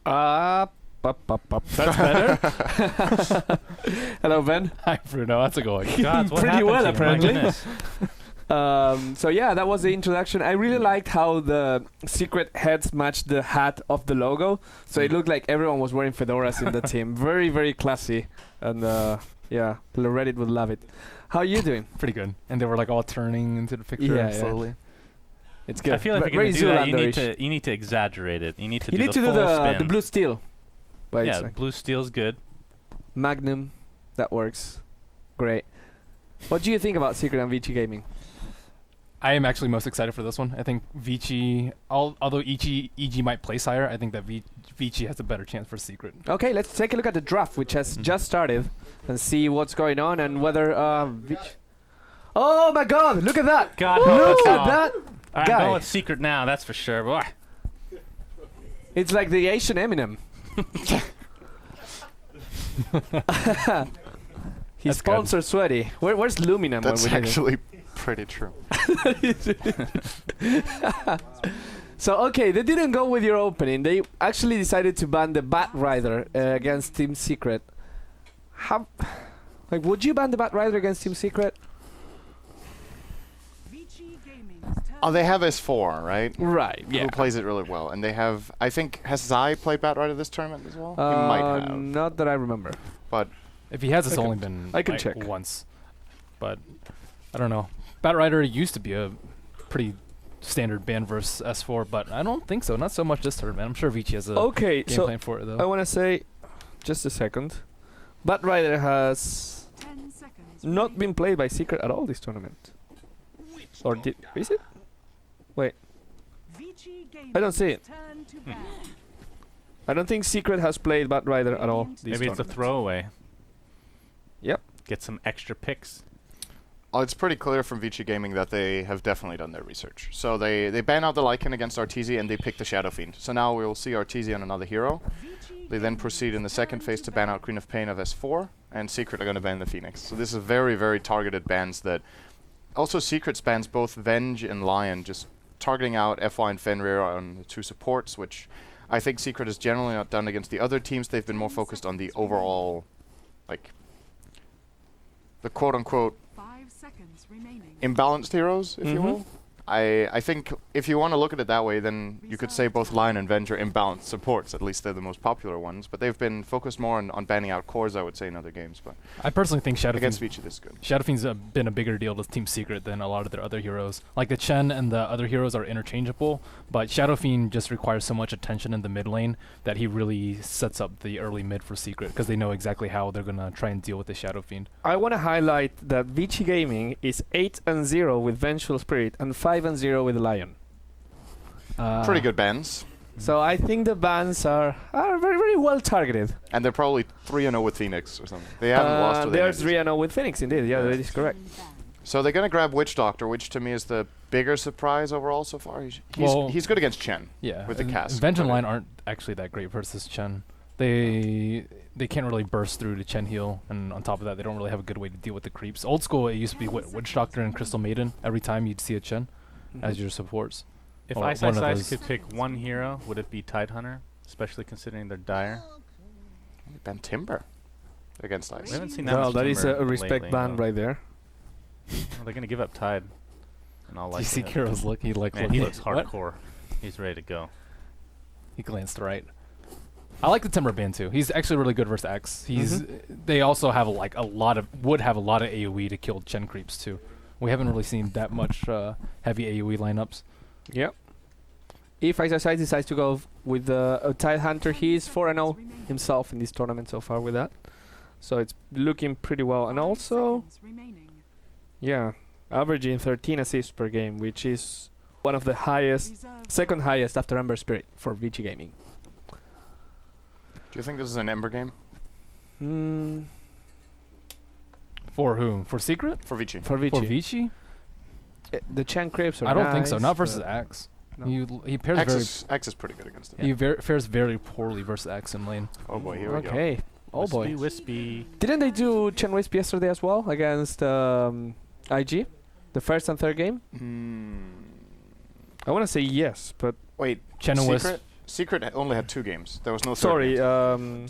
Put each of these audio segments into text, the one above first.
That's better. Hello, Ben. Hi, Bruno. How's it going? God, what Pretty happened well, to you? My apparently. goodness. So yeah, that was the introduction. I really liked how the secret heads matched the hat of the logo. So it looked like everyone was wearing fedoras in the team. Very, very classy. And yeah, the Reddit would love it. How are you doing? Pretty good. And they were like all turning into the picture Yeah, slowly. It's good. I feel like if Very you're gonna do that, Zoolander-ish. you need to exaggerate it. You need to You do need the to do full the spin. blue steel. By Yeah, itself. blue steel's good. Magnum, that works. Great. What do you think about Secret and Vici Gaming? I am actually most excited for this one. I think Vici, although EG might place higher, I think that Vici has a better chance for Secret. Okay, let's take a look at the draft, which has just started, and see what's going on and whether Vici. Oh my God! Look at that! God, Look help at us that I'm guy! going with Secret now, that's for sure. Boy. It's like the Asian Eminem. His That's palms are sweaty. Where's Lumi now? That's when we need him? actually pretty true. So okay, they didn't go with your opening. They actually decided to ban the Bat Rider against Team Secret. How? Like, would you ban the Bat Rider against Team Secret? Oh, they have S4, right? Right. Yeah. Who plays it really well. And they have, I think, has Zai played Batrider this tournament as well? He might have. Not that I remember. But If he has, it's I only can- been I can like check. once. But I don't know. Batrider used to be a pretty standard ban versus S4, but I don't think so. Not so much this tournament. I'm sure Vici has a Okay, game so plan for it, though. I want to say, just a second. Bat Rider has not been played by Secret at all this tournament. Or did is it? Wait, I don't see it. I don't think Secret has played Bat Rider at all. This Maybe it's a tournament. throwaway. Yep. Get some extra picks. it's pretty clear from Vici Gaming that they have definitely done their research. So they ban out the Lycan against Arteezy and they pick the Shadow Fiend. So now we will see Arteezy on another hero. They then proceed in the second phase to ban out Queen of Pain of S4, and Secret are going to ban the Phoenix. So this is very, very targeted bans that... Also Secret spans both Venge and Lion, just targeting out FY and Fenrir on the two supports, which I think Secret has generally not done against the other teams. They've been more focused on the overall, like, the quote-unquote imbalanced heroes, if you will. I think if you want to look at it that way, then you could say both Lion and Venge are imbalanced supports. At least they're the most popular ones. But they've been focused more on banning out cores, I would say, in other games. But I personally think against Shadowfiend's Vici, this is good. Shadowfiend's been a bigger deal to Team Secret than a lot of their other heroes. Like the Chen and the other heroes are interchangeable, but Shadowfiend just requires so much attention in the mid lane that he really sets up the early mid for Secret because they know exactly how they're gonna try and deal with the Shadowfiend. I want to highlight that Vici Gaming is 8-0 with Vengeful Spirit and 5-0 with Lion. Pretty good bans. So I think the bans are very, very well targeted. And they're probably 3-0 with Phoenix or something. They haven't lost with They are any of these. 3-0 with Phoenix, indeed. Yeah, that is correct. So they're going to grab Witch Doctor, which to me is the bigger surprise overall so far. He's good against Chen. Yeah, with the cast, Venge and but Line aren't actually that great versus Chen. They can't really burst through to Chen heal, and on top of that, they don't really have a good way to deal with the creeps. Old school, it used to be Witch Doctor and Crystal Maiden every time you'd see a Chen as your supports. If Or Ice one Ice of Ice those. could pick one hero, would it be Tidehunter? Especially considering they're dire. Ban Timber against Ice. We haven't seen that Well, much that is Timber a respect lately, ban though. right there. Well, they're gonna give up Tide. And all Do you see likelihood. Kiro's look? He like Man, looked he like, looks "What?" hardcore. He's ready to go. He glanced right. I like the Timber ban too. He's actually really good versus X. They also have would have a lot of AoE to kill Chen creeps too. We haven't really seen that much heavy AoE lineups. Yep. If Ice decides to go with a Tide Hunter, he is 4-0 himself in this tournament so far with that. So it's looking pretty well. And also, yeah, averaging 13 assists per game, which is one of the highest, second highest after Ember Spirit for Vici Gaming. Do you think this is an Ember game? For who? For Secret? For Vici. For Vici. For Vici? The Chen Crepes are I don't think so. nice, Not versus but Axe. no. He pairs X is pretty good against him. fares very poorly versus Axe in lane. Oh boy, here we go. Okay. Oh boy. Wispy, wispy. Didn't they do Chen Wisp yesterday as well against IG? The first and third game? I want to say yes, but Wait, Chen and Wisp. Secret only had 2 games. There was no third Sorry, game.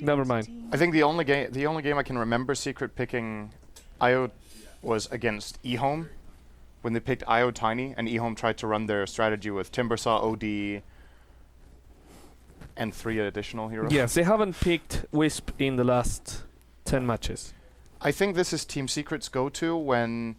never mind. I think the only game I can remember Secret picking IO was against eHome, when they picked IO Tiny, and eHome tried to run their strategy with Timbersaw, OD, and 3 additional heroes. Yes, they haven't picked Wisp in the last 10 matches. I think this is Team Secret's go-to when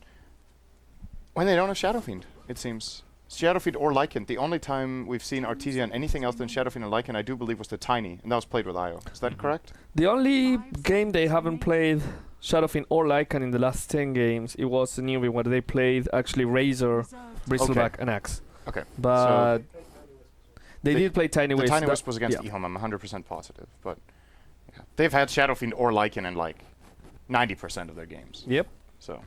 they don't have Shadow Fiend, it seems. Shadow Fiend or Lycan. The only time we've seen Artesian anything else than Shadow Fiend and Lycan, I do believe, was the Tiny, and that was played with IO. Is that correct? The only game they haven't played Shadow Fiend or Lycan in the last 10 games, it was the newbie where they played actually Razor, Bristleback, and Axe. Okay. But they did play Tiny Wisp. The Tiny Wisp was against eHome, I'm 100% positive. But yeah. They've had Shadow Fiend or Lycan in like 90% of their games. Yep. So,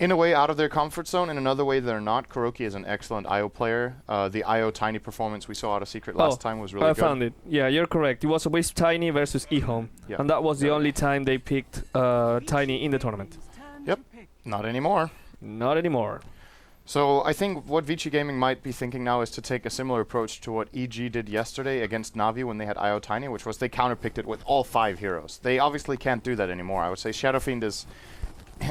in a way, out of their comfort zone. In another way, they're not. Kuroki is an excellent IO player. The IO Tiny performance we saw out of Secret last time was really good. I found it. Yeah, you're correct. It was a Wisp Tiny versus eHome. Yeah. And that was the only time they picked Tiny in the tournament. Yep. Not anymore. Not anymore. So I think what Vici Gaming might be thinking now is to take a similar approach to what EG did yesterday against Navi when they had IO Tiny, which was they counterpicked it with all 5 heroes. They obviously can't do that anymore. I would say Shadow Fiend is...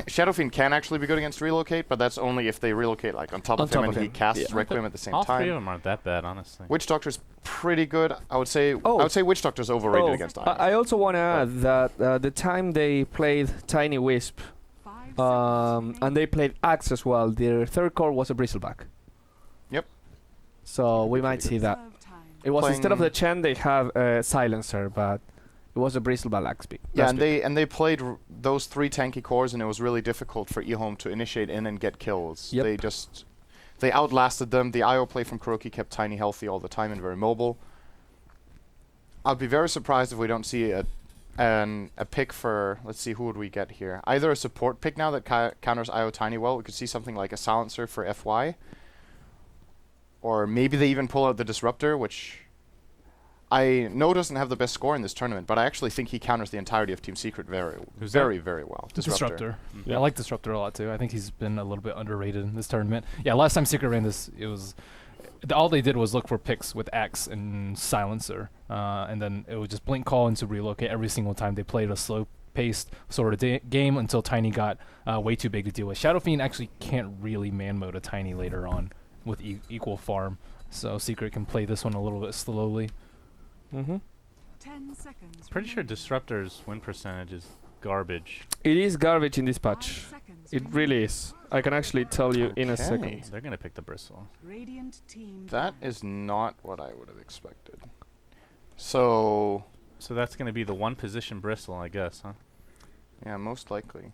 Shadow Fiend can actually be good against Relocate, but that's only if they relocate like on top of him and he casts Requiem at the same All time. 3 of them aren't that bad, honestly. Witch Doctor's pretty good. I would say Witch Doctor's overrated against Iron. I also want to add that the time they played Tiny Wisp, and they played Axe as well, their third core was a Bristleback. Yep. So we might see that. It was instead of the Chen, they have a Silencer, but it was a Bristleback Axe pick. Yeah, and they played those 3 tanky cores, and it was really difficult for eHome to initiate in and get kills. Yep. They outlasted them. The IO play from Kuroki kept Tiny healthy all the time and very mobile. I'd be very surprised if we don't see a pick for, let's see, who would we get here? Either a support pick now that counters IO Tiny well. We could see something like a Silencer for FY. Or maybe they even pull out the Disruptor, which I know doesn't have the best score in this tournament, but I actually think he counters the entirety of Team Secret very well. Disruptor. Yeah, I like Disruptor a lot too. I think he's been a little bit underrated in this tournament. Yeah, last time Secret ran this, it was all they did was look for picks with Axe and Silencer, and then it would just blink call into Relocate every single time they played a slow-paced sort of game until Tiny got way too big to deal with. Shadow Fiend actually can't really man mode a Tiny later on with equal farm, so Secret can play this one a little bit slowly. 10 seconds. Pretty sure Disruptor's win percentage is garbage. It is garbage in this patch. It really is. I can actually tell you in a second. They're gonna pick the Bristle. That is not what I would have expected. So that's gonna be the 1 position Bristle, I guess, huh? Yeah, most likely.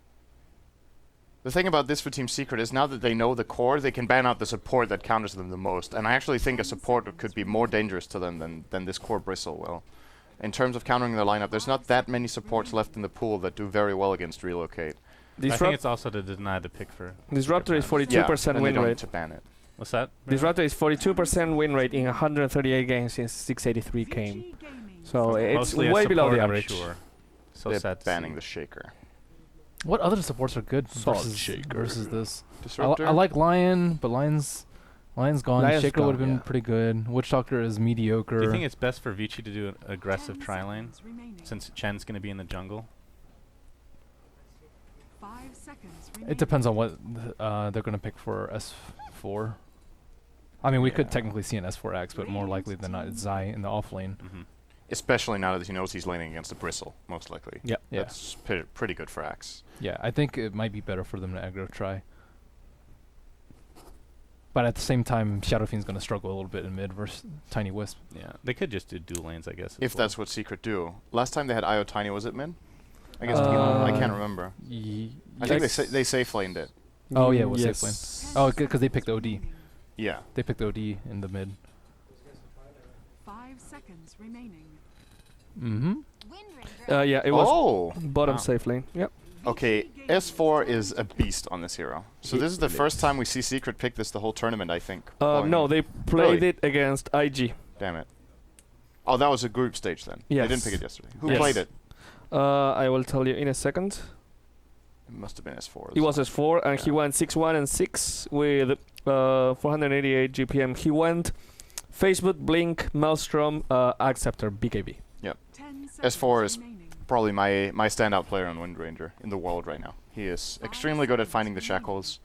The thing about this for Team Secret is now that they know the core, they can ban out the support that counters them the most. And I actually think a support could be more dangerous to them than this core Bristle will. In terms of countering the lineup, there's not that many supports left in the pool that do very well against Relocate. I think it's also to deny the pick for... Disruptor is 42% win rate. To ban it. What's that? Disruptor is 42% win rate in 138 games since 683 came. So it's way below the average. Sure. So they're sad banning the Shaker. What other supports are good versus this? I like Lion, but Lion's gone. Shaker would have been pretty good. Witch Doctor is mediocre. Do you think it's best for Vici to do an aggressive tri-lane, since Chen's going to be in the jungle? It depends on what they're going to pick for S4. I mean, we could technically see an S4X, but more likely than not, it's Zai in the off lane. Especially now that he knows he's laning against a Bristle, most likely. Yeah. That's pretty good for Axe. Yeah, I think it might be better for them to aggro try. But at the same time, Shadow Fiend's going to struggle a little bit in mid versus Tiny Wisp. Yeah, they could just do dual lanes, I guess. If that's what Secret do. Last time they had IO Tiny, was it mid? I guess I can't remember. I think they safe laned it. Oh yeah, it was safe lane. Oh, because they picked OD. Yeah. They picked OD in the mid. 5 seconds remaining. Yeah, it was bottom safe lane. Yep. Okay, S4 is a beast on this hero. So this is the first time we see Secret pick this the whole tournament, I think. No, they played it against IG. Damn it. Oh, that was a group stage then. Yes. They didn't pick it yesterday. Who played it? I will tell you in a second. It must have been S4. He was S4, and he went 6-1 and 6 with 488 GPM. He went Facebook, Blink, Maelstrom, Acceptor, BKB. S4 is probably my standout player on Wind Ranger in the world right now. He is extremely good at finding the shackles.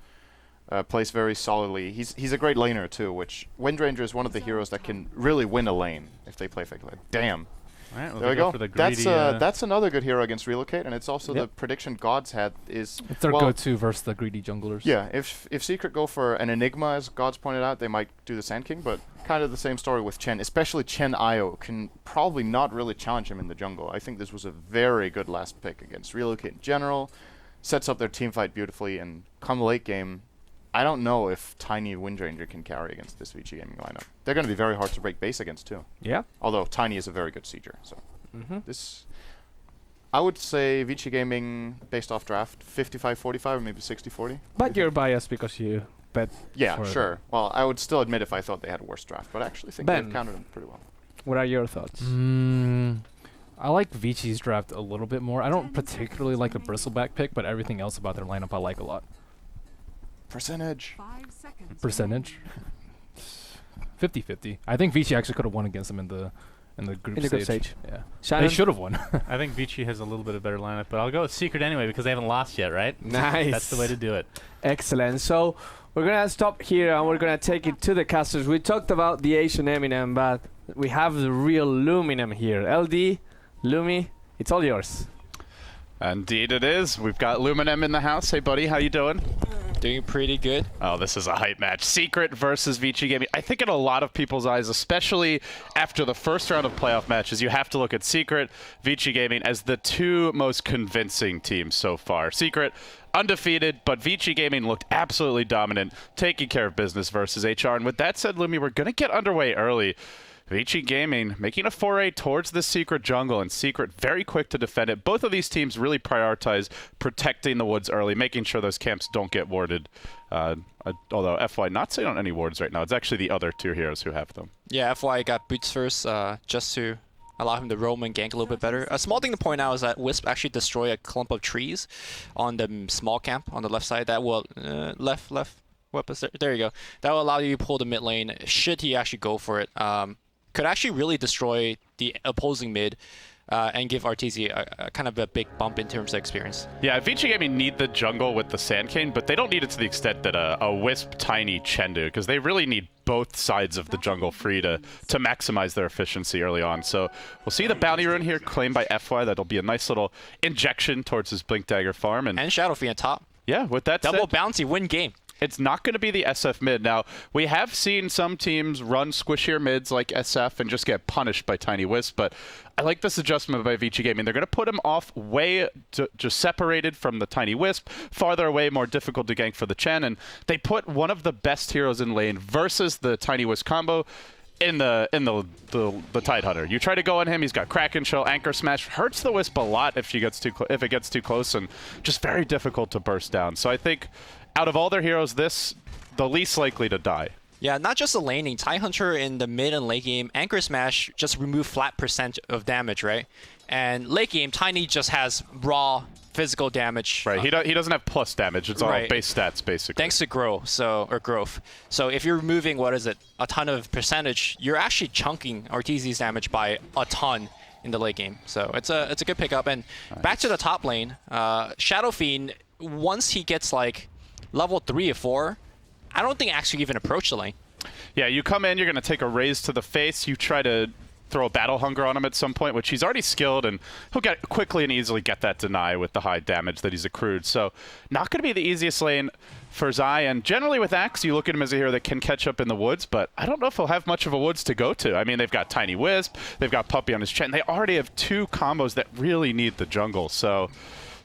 Plays very solidly. He's a great laner too, which Wind Ranger is one of the heroes that can really win a lane if they play fake lane. Damn. All right, well, There we go. For the greedy, That's another good hero against Relocate, and it's also the prediction Gods had is... It's their go-to versus the greedy junglers. Yeah, if Secret go for an Enigma, as Gods pointed out, they might do the Sand King, but kind of the same story with Chen, especially Chen Io can probably not really challenge him in the jungle. I think this was a very good last pick against Relocate in general. Sets up their team fight beautifully, and come late game, I don't know if Tiny Wind Ranger can carry against this Vici Gaming lineup. They're going to be very hard to break base against too. Yeah. Although Tiny is a very good sieger, so this, I would say Vici Gaming based off draft 55-45 or maybe 60-40. But you're biased because you bet. Yeah, for sure. Well, I would still admit if I thought they had a worse draft, but I actually think Ben. they've countered them pretty well. What are your thoughts? I like Vici's draft a little bit more. I don't particularly like the Bristleback pick, but everything else about their lineup I like a lot. Percentage. Percentage? 50-50. I think Vici actually could have won against them in the group stage. Yeah. Shannon? They should have won. I think Vici has a little bit of better lineup, but I'll go with Secret anyway because they haven't lost yet, right? Nice. That's the way to do it. Excellent. So we're going to stop here and we're going to take it to the casters. We talked about the Asian Eminem, but we have the real Luminem here. LD, Lumi, it's all yours. Indeed it is. We've got Luminem in the house. Hey, buddy, how you doing? Doing pretty good. Oh, this is a hype match. Secret versus Vici Gaming. I think in a lot of people's eyes, especially after the first round of playoff matches, you have to look at Secret, Vici Gaming as the two most convincing teams so far. Secret, undefeated, but Vici Gaming looked absolutely dominant, taking care of business versus HR. And with that said, Lumi, we're going to get underway early. Vici Gaming making a foray towards the Secret jungle, and Secret very quick to defend it. Both of these teams really prioritize protecting the woods early, making sure those camps don't get warded. Although FY not sitting on any wards right now. It's actually the other two heroes who have them. Yeah, FY got boots first just to allow him to roam and gank a little bit better. A small thing to point out is that Wisp actually destroy a clump of trees on the small camp on the left side. That will left weapons. There you go. That will allow you to pull the mid lane. Should he actually go for it? Could actually really destroy the opposing mid and give RTZ a kind of a big bump in terms of experience. Yeah, Vici Gaming need the jungle with the Sand Cane, but they don't need it to the extent that a Wisp Tiny Chen do, because they really need both sides of the jungle free to maximize their efficiency early on. So we'll see the bounty rune here claimed by FY. That'll be a nice little injection towards his Blink Dagger farm. And Shadow Fiend on top. Yeah, with that Double said, bounty, win game. it's not going to be the SF mid. Now, we have seen some teams run squishier mids like SF and just get punished by Tiny Wisp, but I like this adjustment by Vici Gaming. They're going to put him off way just separated from the Tiny Wisp, farther away, more difficult to gank for the Chen, and they put one of the best heroes in lane versus the Tiny Wisp combo in the Tidehunter. You try to go on him, he's got Kraken Shell, Anchor Smash, hurts the Wisp a lot if it gets too close, and just very difficult to burst down. So I think out of all their heroes, the least likely to die. Yeah, not just the laning. Tidehunter in the mid and late game, Anchor Smash just remove flat percent of damage, right? And late game, Tiny just has raw physical damage. Right, he doesn't have plus damage. It's all base stats, basically. Thanks to growth. So if you're removing, a ton of percentage, you're actually chunking Arteezy's damage by a ton in the late game. So it's a good pickup. And back to the top lane, Shadow Fiend, once he gets like level 3 or 4, I don't think actually even approach the lane. Yeah, you come in, you're going to take a raise to the face. You try to throw a Battle Hunger on him at some point, which he's already skilled, and he'll get quickly and easily get that deny with the high damage that he's accrued. So not going to be the easiest lane for Zai, and generally with Axe, you look at him as a hero that can catch up in the woods, but I don't know if he'll have much of a woods to go to. I mean, they've got Tiny Wisp, they've got Puppy on his Chen, they already have 2 combos that really need the jungle, so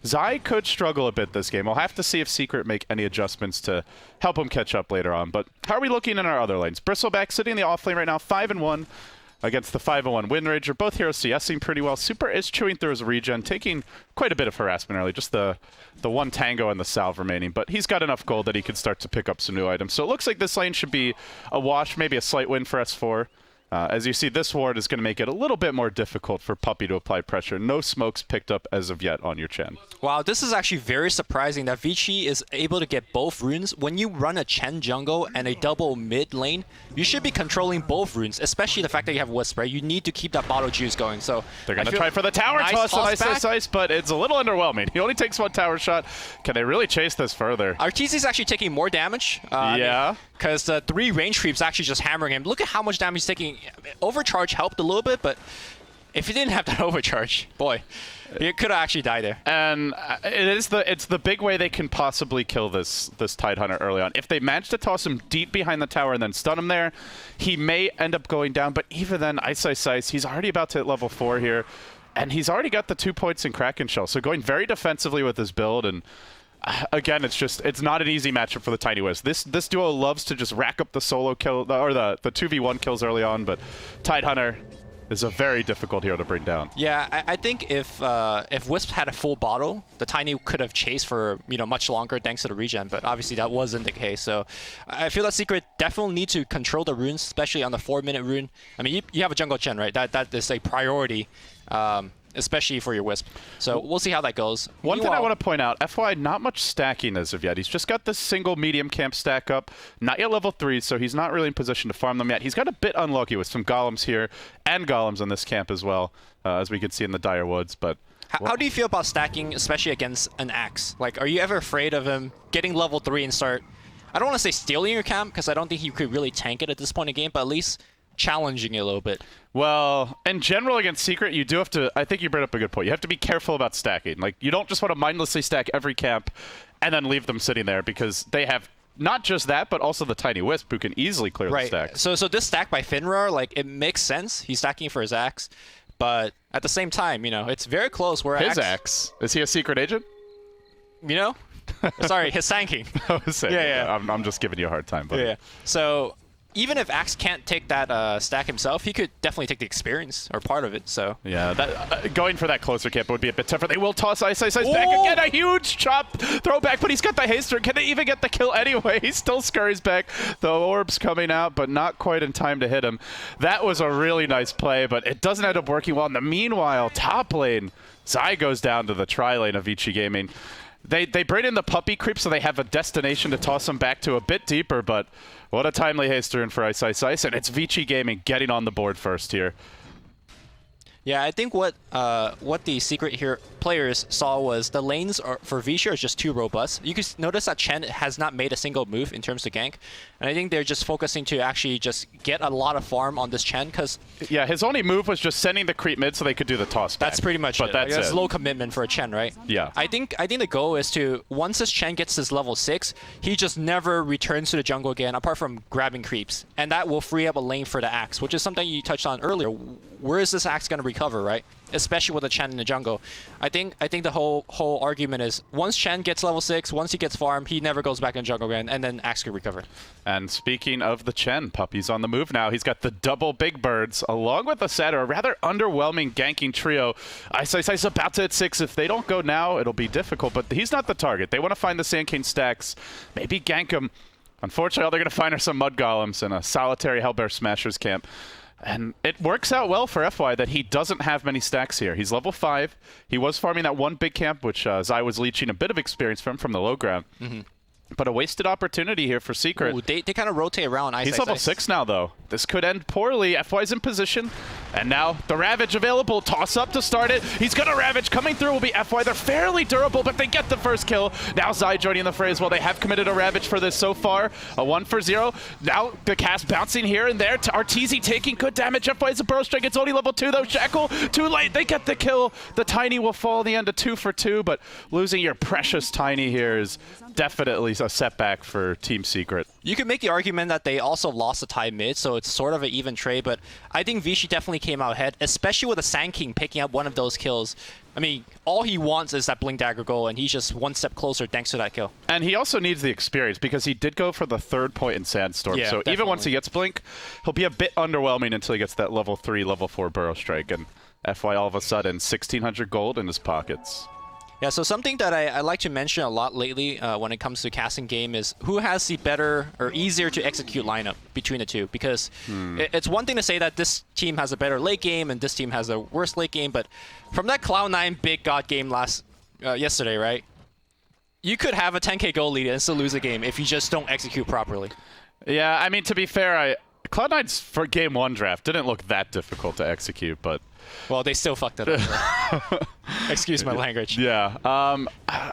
Zai could struggle a bit this game. We'll have to see if Secret make any adjustments to help him catch up later on. But how are we looking in our other lanes? Bristleback sitting in the off lane right now, 5-1 against the 5-1 Wind Ranger. Both heroes CSing pretty well. Super is chewing through his regen, taking quite a bit of harassment early. Just the one Tango and the Salve remaining. But he's got enough gold that he can start to pick up some new items. So it looks like this lane should be a wash, maybe a slight win for S4. As you see, this ward is going to make it a little bit more difficult for Puppey to apply pressure. No smokes picked up as of yet on your Chen. Wow, this is actually very surprising that Vici is able to get both runes. When you run a Chen jungle and a double mid lane, you should be controlling both runes, especially the fact that you have Wisp, right? You need to keep that bottle juice going. So they're going to try for the tower toss on Ice, but it's a little underwhelming. He only takes one tower shot. Can they really chase this further? Arteezy is actually taking more damage. Yeah. Because the 3 range creeps actually just hammering him. Look at how much damage he's taking. Overcharge helped a little bit, but if he didn't have that overcharge, boy, he could have actually died there. And it's the big way they can possibly kill this Tidehunter early on. If they manage to toss him deep behind the tower and then stun him there, he may end up going down. But even then, Ice, he's already about to hit level 4 here, and he's already got the 2 points in Kraken Shell. So going very defensively with his build, and again, it's not an easy matchup for the Tiny Wisp. This duo loves to just rack up the solo kill or the 2v1 kills early on, but Tidehunter is a very difficult hero to bring down. Yeah, I think if Wisp had a full bottle, the Tiny could have chased for much longer thanks to the regen, but obviously that wasn't the case. So I feel that Secret definitely need to control the runes, especially on the 4-minute rune. I mean, you have a jungle Chen, right? That is a priority. Especially for your Wisp. So we'll see how that goes. One thing I want to point out, FY, not much stacking as of yet. He's just got this single medium camp stack up. Not yet level 3, so he's not really in position to farm them yet. He's got a bit unlucky with some golems here and golems on this camp as well, as we can see in the Dire Woods. But how do you feel about stacking, especially against an Axe? Like, are you ever afraid of him getting level 3 and start, I don't want to say stealing your camp, because I don't think you could really tank it at this point in the game, but at least challenging it a little bit? Well, in general against Secret, you do have to, I think you brought up a good point. You have to be careful about stacking. Like, you don't just want to mindlessly stack every camp and then leave them sitting there, because they have not just that, but also the Tiny Wisp, who can easily clear the stack. So this stack by Finrar, like, it makes sense. He's stacking for his Axe, but at the same time, it's very close. Where his Axe? Is he a secret agent? Sorry, his Sand King. Yeah. I'm just giving you a hard time, buddy. Yeah. So even if Axe can't take that stack himself, he could definitely take the experience or part of it. So yeah, that going for that closer camp would be a bit tougher. They will toss Ice back again. A huge chop throwback, but he's got the haster. Can they even get the kill anyway? He still scurries back. The orb's coming out, but not quite in time to hit him. That was a really nice play, but it doesn't end up working well. In the meanwhile, top lane, Zai goes down to the tri-lane of Vici Gaming. They bring in the Puppey creep, so they have a destination to toss him back to a bit deeper, but what a timely haster in for Ice, and it's Vici Gaming getting on the board first here. Yeah, I think what the Secret here players saw was the lanes for Vici are just too robust. You can notice that Chen has not made a single move in terms of gank, and I think they're just focusing to actually just get a lot of farm on this Chen, because yeah, his only move was just sending the creep mid so they could do the toss back. That's pretty much it. That's low commitment for a Chen, right? Yeah. I think the goal is to, once this Chen gets his level 6, he just never returns to the jungle again, apart from grabbing creeps, and that will free up a lane for the Axe, which is something you touched on earlier. Where is this Axe going to recover, right? Especially with a Chen in the jungle. I think the whole argument is, once Chen gets level 6, once he gets farm, he never goes back in jungle again, and then Axe can recover. And speaking of the Chen, Puppey's on the move now. He's got the double big birds, along with the Satyr, a rather underwhelming ganking trio. Ice about to hit 6. If they don't go now, it'll be difficult, but he's not the target. They want to find the Sand King stacks, maybe gank him. Unfortunately, all they're going to find are some Mud Golems in a solitary Hellbear Smashers camp. And it works out well for FY that he doesn't have many stacks here. He's level 5. He was farming that one big camp, which Zai was leeching a bit of experience from the low ground. But a wasted opportunity here for Secret. Ooh, they kind of rotate around. He's level 6 now, though. This could end poorly. FY's in position. And now the Ravage available. Toss up to start it. He's going to Ravage. Coming through will be FY. They're fairly durable, but they get the first kill. Now Zai joining the fray as well. They have committed a Ravage for this so far. A 1 for 0. Now the cast bouncing here and there. Arteezy taking good damage. FY's a Burrow Strike. It's only level 2, though. Shackle, too late. They get the kill. The Tiny will fall in the end to 2 for 2, but losing your precious Tiny here is definitely a setback for Team Secret. You could make the argument that they also lost the tie mid, so it's sort of an even trade, but I think Vici definitely came out ahead, especially with the Sand King picking up one of those kills. I mean, all he wants is that Blink Dagger goal, and he's just one step closer thanks to that kill. And he also needs the experience, because he did go for the 3rd point in Sandstorm, so definitely. Even once he gets Blink, he'll be a bit underwhelming until he gets that level 3, level 4 Burrow Strike, and FY all of a sudden 1,600 gold in his pockets. Yeah, so something that I like to mention a lot lately when it comes to casting game is who has the better or easier to execute lineup between the two. Because it's one thing to say that this team has a better late game and this team has a worse late game, but from that Cloud9 Big God game yesterday, right? You could have a 10k goal lead and still lose a game if you just don't execute properly. Yeah, I mean, to be fair, Cloud9's for game 1 draft didn't look that difficult to execute, but... Well, they still fucked it up. Excuse my language. Yeah.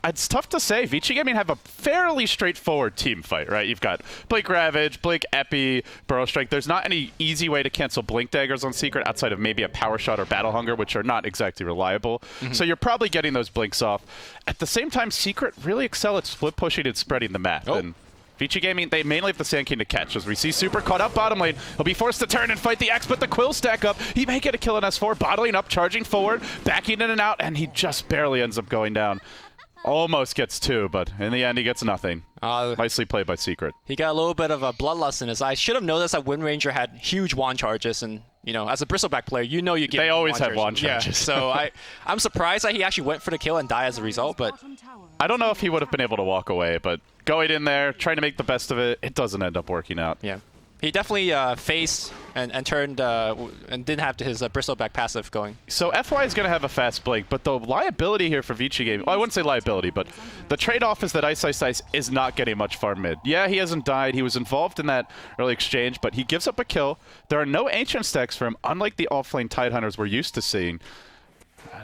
It's tough to say. Vici Gaming have a fairly straightforward team fight, right? You've got Blink Ravage, Blink Epi, Burrow Strike. There's not any easy way to cancel Blink Daggers on Secret outside of maybe a Power Shot or Battle Hunger, which are not exactly reliable. So you're probably getting those Blinks off. At the same time, Secret really excel at split pushing and spreading the map. And Vici Gaming, they mainly have the Sand King to catch. As we see Super caught up bottom lane, he'll be forced to turn and fight the X, but the Quill stack up. He may get a kill on S4, bottling up, charging forward, backing in and out, and he just barely ends up going down. Almost gets 2, but in the end, he gets nothing. Nicely played by Secret. He got a little bit of a bloodlust in his eye. Should have noticed that Wind Ranger had huge wand charges, and you know, as a Bristleback player, you know you get. They always have wand charges. Yeah, so I'm surprised that he actually went for the kill and died as a result, but I don't know if he would have been able to walk away, but going in there, trying to make the best of it, it doesn't end up working out. yeah. He definitely faced and turned and didn't have his Bristleback passive going. So FY is going to have a fast blink, but the liability here for Vici Gaming, well, I wouldn't say liability, but the trade-off is that Ice is not getting much farm mid. Yeah, he hasn't died. He was involved in that early exchange, but he gives up a kill. There are no Ancient stacks for him, unlike the offlane Tidehunters we're used to seeing.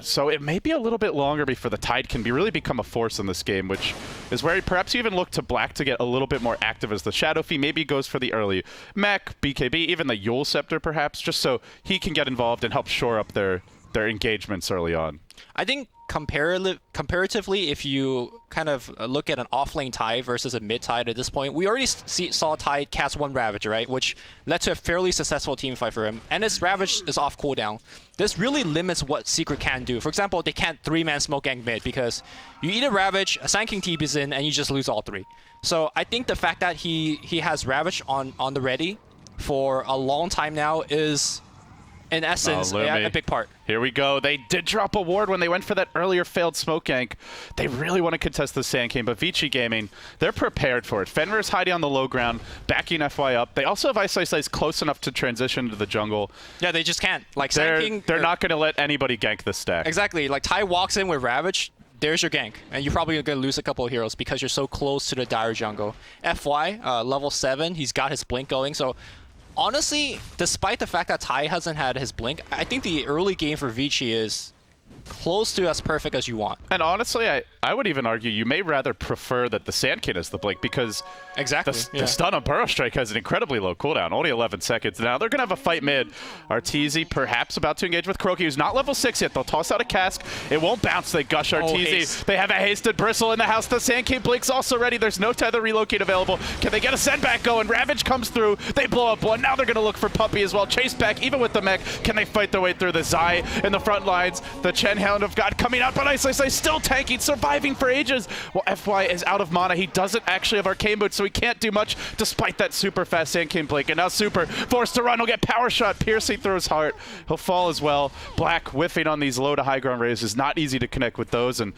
So it may be a little bit longer before the Tide can really become a force in this game, which is where perhaps you even look to Black to get a little bit more active as the Shadow Fiend maybe goes for the early mech, BKB, even the Yule Scepter perhaps, just so he can get involved and help shore up their engagements early on. I think comparatively, if you kind of look at an offlane Tide versus a mid Tide at this point, we already saw Tide cast 1 Ravage, right? Which led to a fairly successful team fight for him. And his Ravage is off cooldown. This really limits what Secret can do. For example, they can't 3-man smoke gank mid because you eat a Ravage, a Sand King TP is in, and you just lose all 3. So I think the fact that he has Ravage on the ready for a long time now is, in essence, a big part. Here we go. They did drop a ward when they went for that earlier failed smoke gank. They really want to contest the Sand King, but Vici Gaming, they're prepared for it. Fenrir's hiding on the low ground, backing FY up. They also have Ice close enough to transition to the jungle. Yeah, they just can't. Like Sand King, they're not going to let anybody gank this stack. Exactly. Like Ty walks in with Ravage, there's your gank, and you're probably going to lose a couple of heroes because you're so close to the dire jungle. FY, level 7, he's got his blink going, so honestly, despite the fact that Ty hasn't had his blink, I think the early game for Vici is close to as perfect as you want. And honestly, I would even argue you may rather prefer that the Sand King is the blink because the stun on Burrow Strike has an incredibly low cooldown, only 11 seconds. Now they're going to have a fight mid. Arteezy perhaps about to engage with Croaky, who's not level 6 yet. They'll toss out a cask. It won't bounce. They gush Arteezy. They have a hasted Bristle in the house. The Sand King blink's also ready. There's no tether relocate available. Can they get a send back going? Ravage comes through. They blow up one. Now they're going to look for Puppey as well. Chase back even with the mech. Can they fight their way through the Zai in the front lines? The Chen Hound of God coming out, but Ice still tanking, surviving for ages. Well, FY is out of mana. He doesn't actually have Arcane Boots, so he can't do much despite that super fast Sand King blink. And now Super forced to run. He'll get Power Shot piercing through his heart. He'll fall as well. Black whiffing on these low to high ground rays is not easy to connect with those. And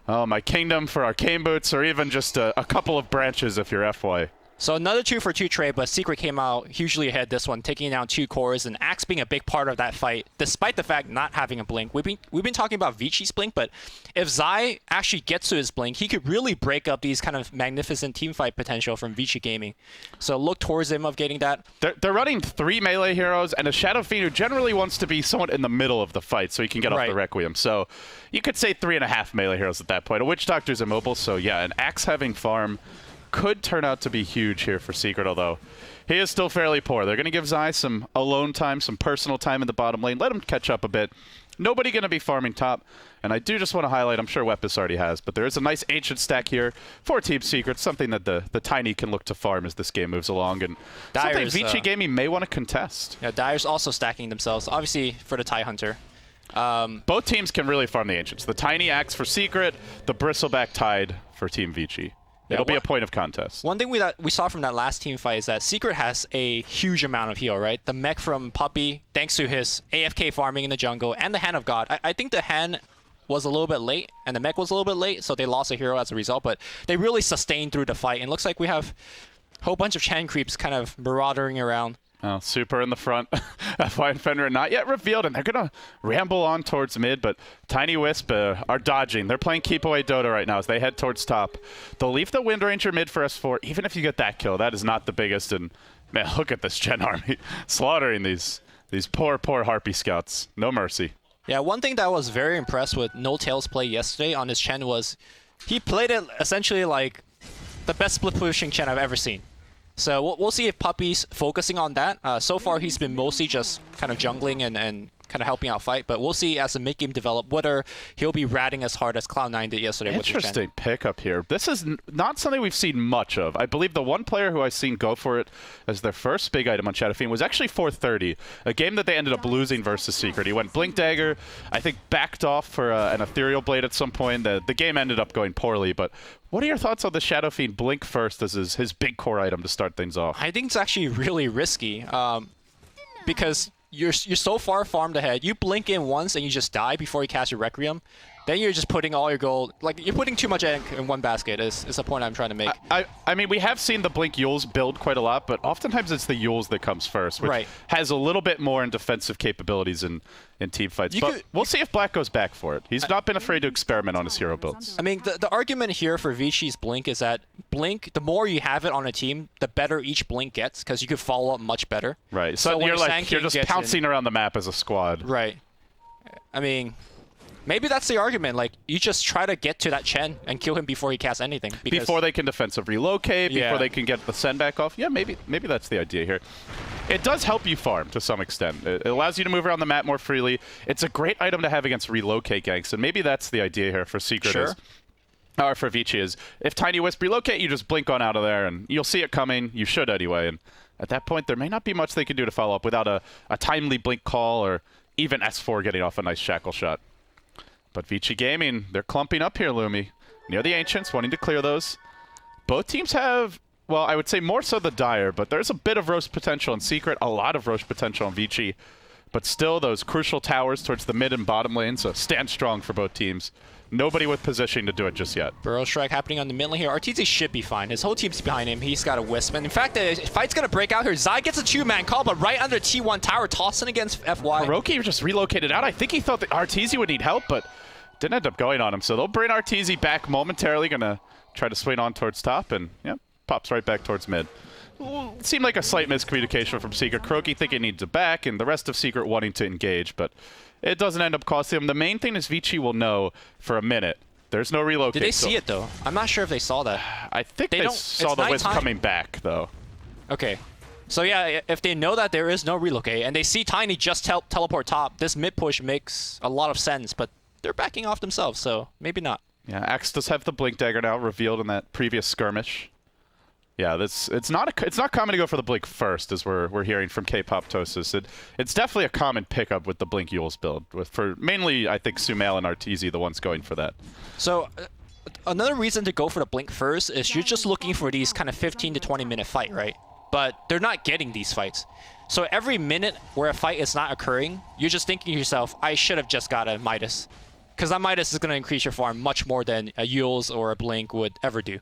oh, my kingdom for Arcane Boots, or even just a couple of branches if you're FY. So another 2-for-2 trade, but Secret came out hugely ahead this one, taking down 2 cores, and Axe being a big part of that fight, despite the fact not having a blink. We've been talking about Vici's blink, but if Zai actually gets to his blink, he could really break up these kind of magnificent team fight potential from Vici Gaming. So look towards him of getting that. They're running 3 melee heroes and a Shadow Fiend who generally wants to be somewhat in the middle of the fight so he can get off the Requiem. So you could say 3.5 melee heroes at that point. A Witch Doctor's immobile, so yeah, an Axe having farm could turn out to be huge here for Secret, although he is still fairly poor. They're going to give Zai some alone time, some personal time in the bottom lane. Let him catch up a bit. Nobody going to be farming top. And I do just want to highlight, I'm sure Wepis already has, but there is a nice Ancient stack here for Team Secret, something that the Tiny can look to farm as this game moves along, and something Vici Gaming may want to contest. Yeah, Dire's also stacking themselves, obviously for the TIE Hunter. Both teams can really farm the Ancients. The Tiny Axe for Secret, the Bristleback Tide for Team Vici. It'll be a point of contest. One thing we saw from that last team fight is that Secret has a huge amount of heal, right? The mech from Puppey, thanks to his AFK farming in the jungle, and the Hand of God. I think the Hand was a little bit late, and the mech was a little bit late, so they lost a hero as a result, but they really sustained through the fight, and it looks like we have a whole bunch of Chen creeps kind of marauding around. Oh, Super in the front. FY and Fenrir not yet revealed, and they're going to ramble on towards mid, but Tiny Wisp are dodging. They're playing keep away Dota right now as they head towards top. They'll leave the Wind Ranger mid for S4. Even if you get that kill, that is not the biggest. And man, look at this Chen army slaughtering these poor Harpy scouts. No mercy. Yeah, one thing that I was very impressed with No Tail's play yesterday on his Chen was he played it essentially like the best split pushing Chen I've ever seen. So we'll see if Puppy's focusing on that. So far, he's been mostly just kind of jungling and kind of helping out fight. But we'll see as the mid-game develop whether he'll be ratting as hard as Cloud9 did yesterday with the Chen. Interesting pickup here. This is not something we've seen much of. I believe the one player who I've seen go for it as their first big item on Shadowfiend was actually 430, a game that they ended up losing versus Secret. He went Blink Dagger, I think backed off for an Ethereal Blade at some point. The game ended up going poorly, but what are your thoughts on the Shadowfiend Blink first as his big core item to start things off? I think it's actually really risky because you're so far farmed ahead. You blink in once and you just die before you cast your Requiem. Then you're just putting all your gold, like you're putting too much egg in one basket is the point I'm trying to make. I mean, we have seen the Blink Yules build quite a lot, but oftentimes it's the Yules that comes first, which has a little bit more in defensive capabilities in team fights. But we'll see if Black goes back for it. He's not been afraid to experiment on his hero builds. I mean, the argument here for Vici's Blink is that Blink, the more you have it on a team, the better each Blink gets because you could follow up much better. Right. So you're just pouncing around the map as a squad. Right. I mean, maybe that's the argument. Like, you just try to get to that Chen and kill him before he casts anything. Before they can defensive relocate, before they can get the send back off. Yeah, maybe that's the idea here. It does help you farm to some extent. It allows you to move around the map more freely. It's a great item to have against relocate ganks, and maybe that's the idea here for Secret. Or for Vici is, if Tiny Wisp relocate, you just blink on out of there, and you'll see it coming. You should anyway. And at that point, there may not be much they can do to follow up without a timely blink call or even S4 getting off a nice shackle shot. But Vici Gaming, they're clumping up here, Lumi. Near the Ancients, wanting to clear those. Both teams have, well, I would say more so the Dire, but there's a bit of roast potential in Secret, a lot of roast potential in Vici. But still, those crucial towers towards the mid and bottom lanes stand strong for both teams. Nobody with positioning to do it just yet. Burrow Strike happening on the mid lane here. RTZ should be fine. His whole team's behind him. He's got a Wisp. And in fact, the fight's going to break out here. Zai gets a 2-man call, but right under T1 tower, tossing against FY. Hiroki just relocated out. I think he thought that RTZ would need help, but didn't end up going on him. So they'll bring RTZ back momentarily. Going to try to swing on towards top, and yeah, pops right back towards mid. Seemed like a slight miscommunication from Secret. Kuroki thinking he needs a back, and the rest of Secret wanting to engage, but it doesn't end up costing him. The main thing is Vici will know for a minute. There's no relocate. Did they see it, though? I'm not sure if they saw that. I think they saw the Wisp coming back, though. Okay. So yeah, if they know that there is no relocate, and they see Tiny just teleport top, this mid push makes a lot of sense, but they're backing off themselves, so maybe not. Yeah, Axe does have the Blink Dagger now, revealed in that previous skirmish. Yeah, it's not common to go for the Blink first, as we're hearing from K-Poptosis. It's definitely a common pickup with the Blink Yules build, for mainly I think Sumail and RTZ the ones going for that. So another reason to go for the Blink first is you're just looking for these kind of 15 to 20 minute fight, right? But they're not getting these fights. So every minute where a fight is not occurring, you're just thinking to yourself, I should have just got a Midas. Because that Midas is going to increase your farm much more than a Yules or a Blink would ever do.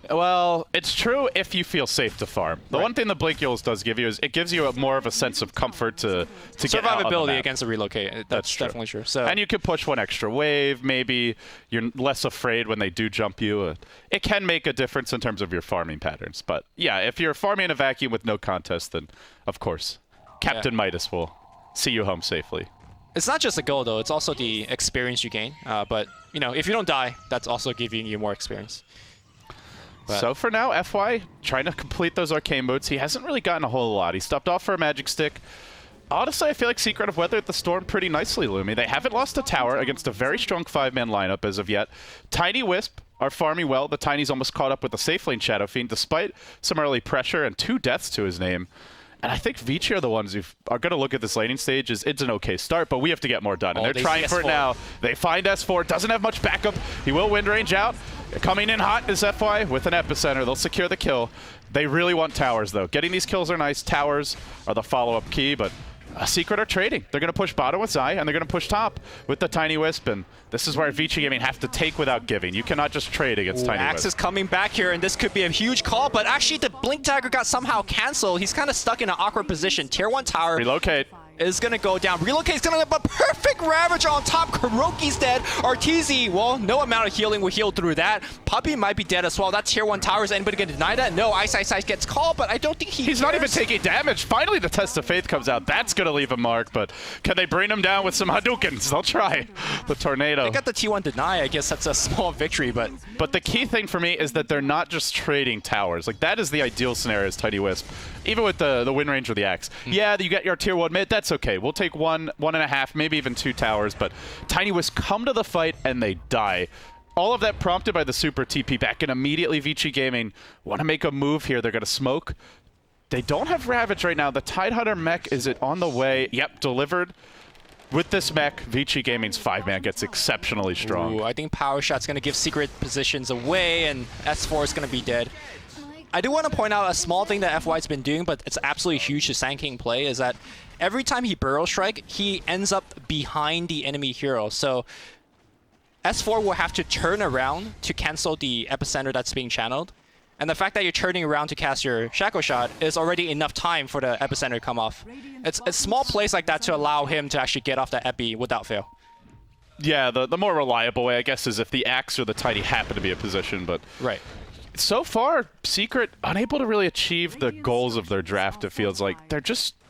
Well, it's true if you feel safe to farm. The one thing the Blink Yules does give you is it gives you more of a sense of comfort to get out on the map. Against the relocate. That's definitely true. So, and you can push one extra wave. Maybe you're less afraid when they do jump you. It can make a difference in terms of your farming patterns. But yeah, if you're farming in a vacuum with no contest, then of course, Captain Midas will see you home safely. It's not just the goal, though. It's also the experience you gain. But you know, if you don't die, that's also giving you more experience. So for now, FY trying to complete those arcane modes. He hasn't really gotten a whole lot. He stopped off for a magic stick. Honestly, I feel like Secret have weathered the storm pretty nicely, Lumi. They haven't lost a tower against a very strong 5-man lineup as of yet. Tiny Wisp are farming well. The Tiny's almost caught up with the safe lane Shadowfiend, despite some early pressure and 2 deaths to his name. And I think Vici are the ones who are going to look at this laning stage as it's an okay start, but we have to get more done. And they're trying for it now. They find S4. Doesn't have much backup. He will wind range out. Coming in hot is FY with an epicenter. They'll secure the kill. They really want towers, though. Getting these kills are nice. Towers are the follow-up key, but Secret are trading. They're going to push bottom with Zai, and they're going to push top with the Tiny Wisp, and this is where Vici Gaming have to take without giving. You cannot just trade against Tiny Axe Wisp. is coming back here, and this could be a huge call, but actually the Blink Dagger got somehow canceled. He's kind of stuck in an awkward position. Tier 1 tower Relocate. is going to go down. Relocate's going to have a perfect Ravage on top. Kuroki's dead. Arteezy, well, no amount of healing will heal through that. Puppey might be dead as well. That Tier 1 tower, is anybody going to deny that? No, Ice gets called, but I don't think He's not even taking damage. Finally, the Test of Faith comes out. That's going to leave a mark, but can they bring him down with some Hadoukens? They'll try. The Tornado. They got the T1 deny. I guess that's a small victory, but the key thing for me is that they're not just trading towers. Like, that is the ideal scenario as Tiny Wisp. Even with the win range or the Axe. Yeah, you get your Tier 1 mid. That's okay. We'll take 1.5, maybe even 2 towers, but Tiny Wisp come to the fight and they die. All of that prompted by the super TP back, and immediately Vici Gaming want to make a move here. They're going to smoke. They don't have Ravage right now. The Tidehunter mech, is it on the way? Yep, delivered. With this mech, Vici Gaming's 5-man gets exceptionally strong. ooh, I think Power Shot's going to give secret positions away, and S4 is going to be dead. I do want to point out a small thing that FY's been doing, but it's absolutely huge to Sand King play, is that every time he Burrow Strike, he ends up behind the enemy hero. So S4 will have to turn around to cancel the epicenter that's being channeled. And the fact that you're turning around to cast your Shackle Shot is already enough time for the epicenter to come off. It's small plays like that to allow him to actually get off that epi without fail. Yeah, the more reliable way, I guess, is if the Axe or the Tiny happen to be in position, but Right. so far, Secret unable to really achieve the goals of their draft, it feels like.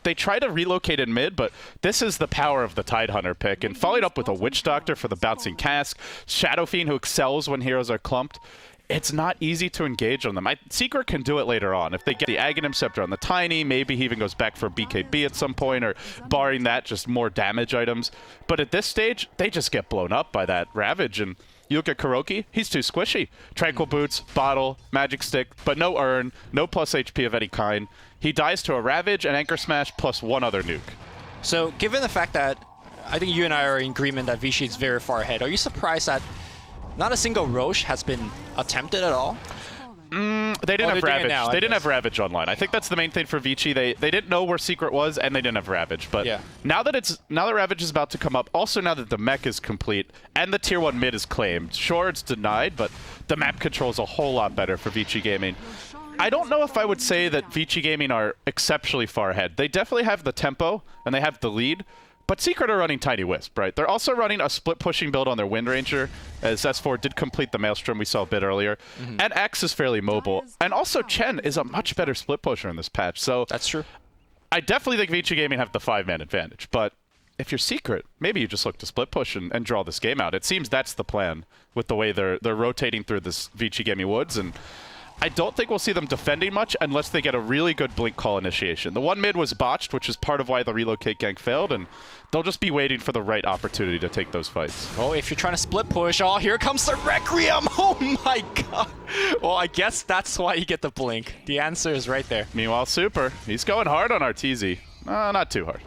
They try to relocate in mid, but this is the power of the Tidehunter pick. And followed up with a Witch Doctor for the Bouncing Cask, Shadow Fiend who excels when heroes are clumped. It's not easy to engage on them. Secret can do it later on. If they get the Aghanim Scepter on the Tiny, maybe he even goes back for BKB at some point, or barring that, just more damage items. But at this stage, they just get blown up by that Ravage, and you look at Kuroki, he's too squishy. Tranquil Boots, Bottle, Magic Stick, but no Urn, no plus HP of any kind. He dies to a Ravage, an Anchor Smash, plus one other nuke. So given the fact that I think you and I are in agreement that Vici is very far ahead, are you surprised that not a single Roche has been attempted at all? They didn't have Ravage. Now, they didn't have Ravage online. I think that's the main thing for Vici. They didn't know where Secret was, and they didn't have Ravage. But yeah. now that Ravage is about to come up, also now that the mech is complete and the Tier 1 mid is claimed, sure, it's denied, but the map control is a whole lot better for Vici Gaming. I don't know if I would say that Vici Gaming are exceptionally far ahead. They definitely have the tempo, and they have the lead. But Secret are running Tiny Wisp, right? They're also running a split-pushing build on their Wind Ranger, as S4 did complete the Maelstrom we saw a bit earlier. And X is fairly mobile. And also Chen is a much better split-pusher in this patch. So That's true. I definitely think Vici Gaming have the 5-man advantage. But if you're Secret, maybe you just look to split-push and draw this game out. It seems that's the plan with the way they're rotating through this Vici Gaming woods. And I don't think we'll see them defending much unless they get a really good blink call initiation. The one mid was botched, which is part of why the relocate gank failed, and they'll just be waiting for the right opportunity to take those fights. Oh, if you're trying to split push, oh, here comes the Requiem! Oh my god! Well, I guess that's why you get the blink. The answer is right there. Meanwhile, Super, he's going hard on Arteezy. Not too hard.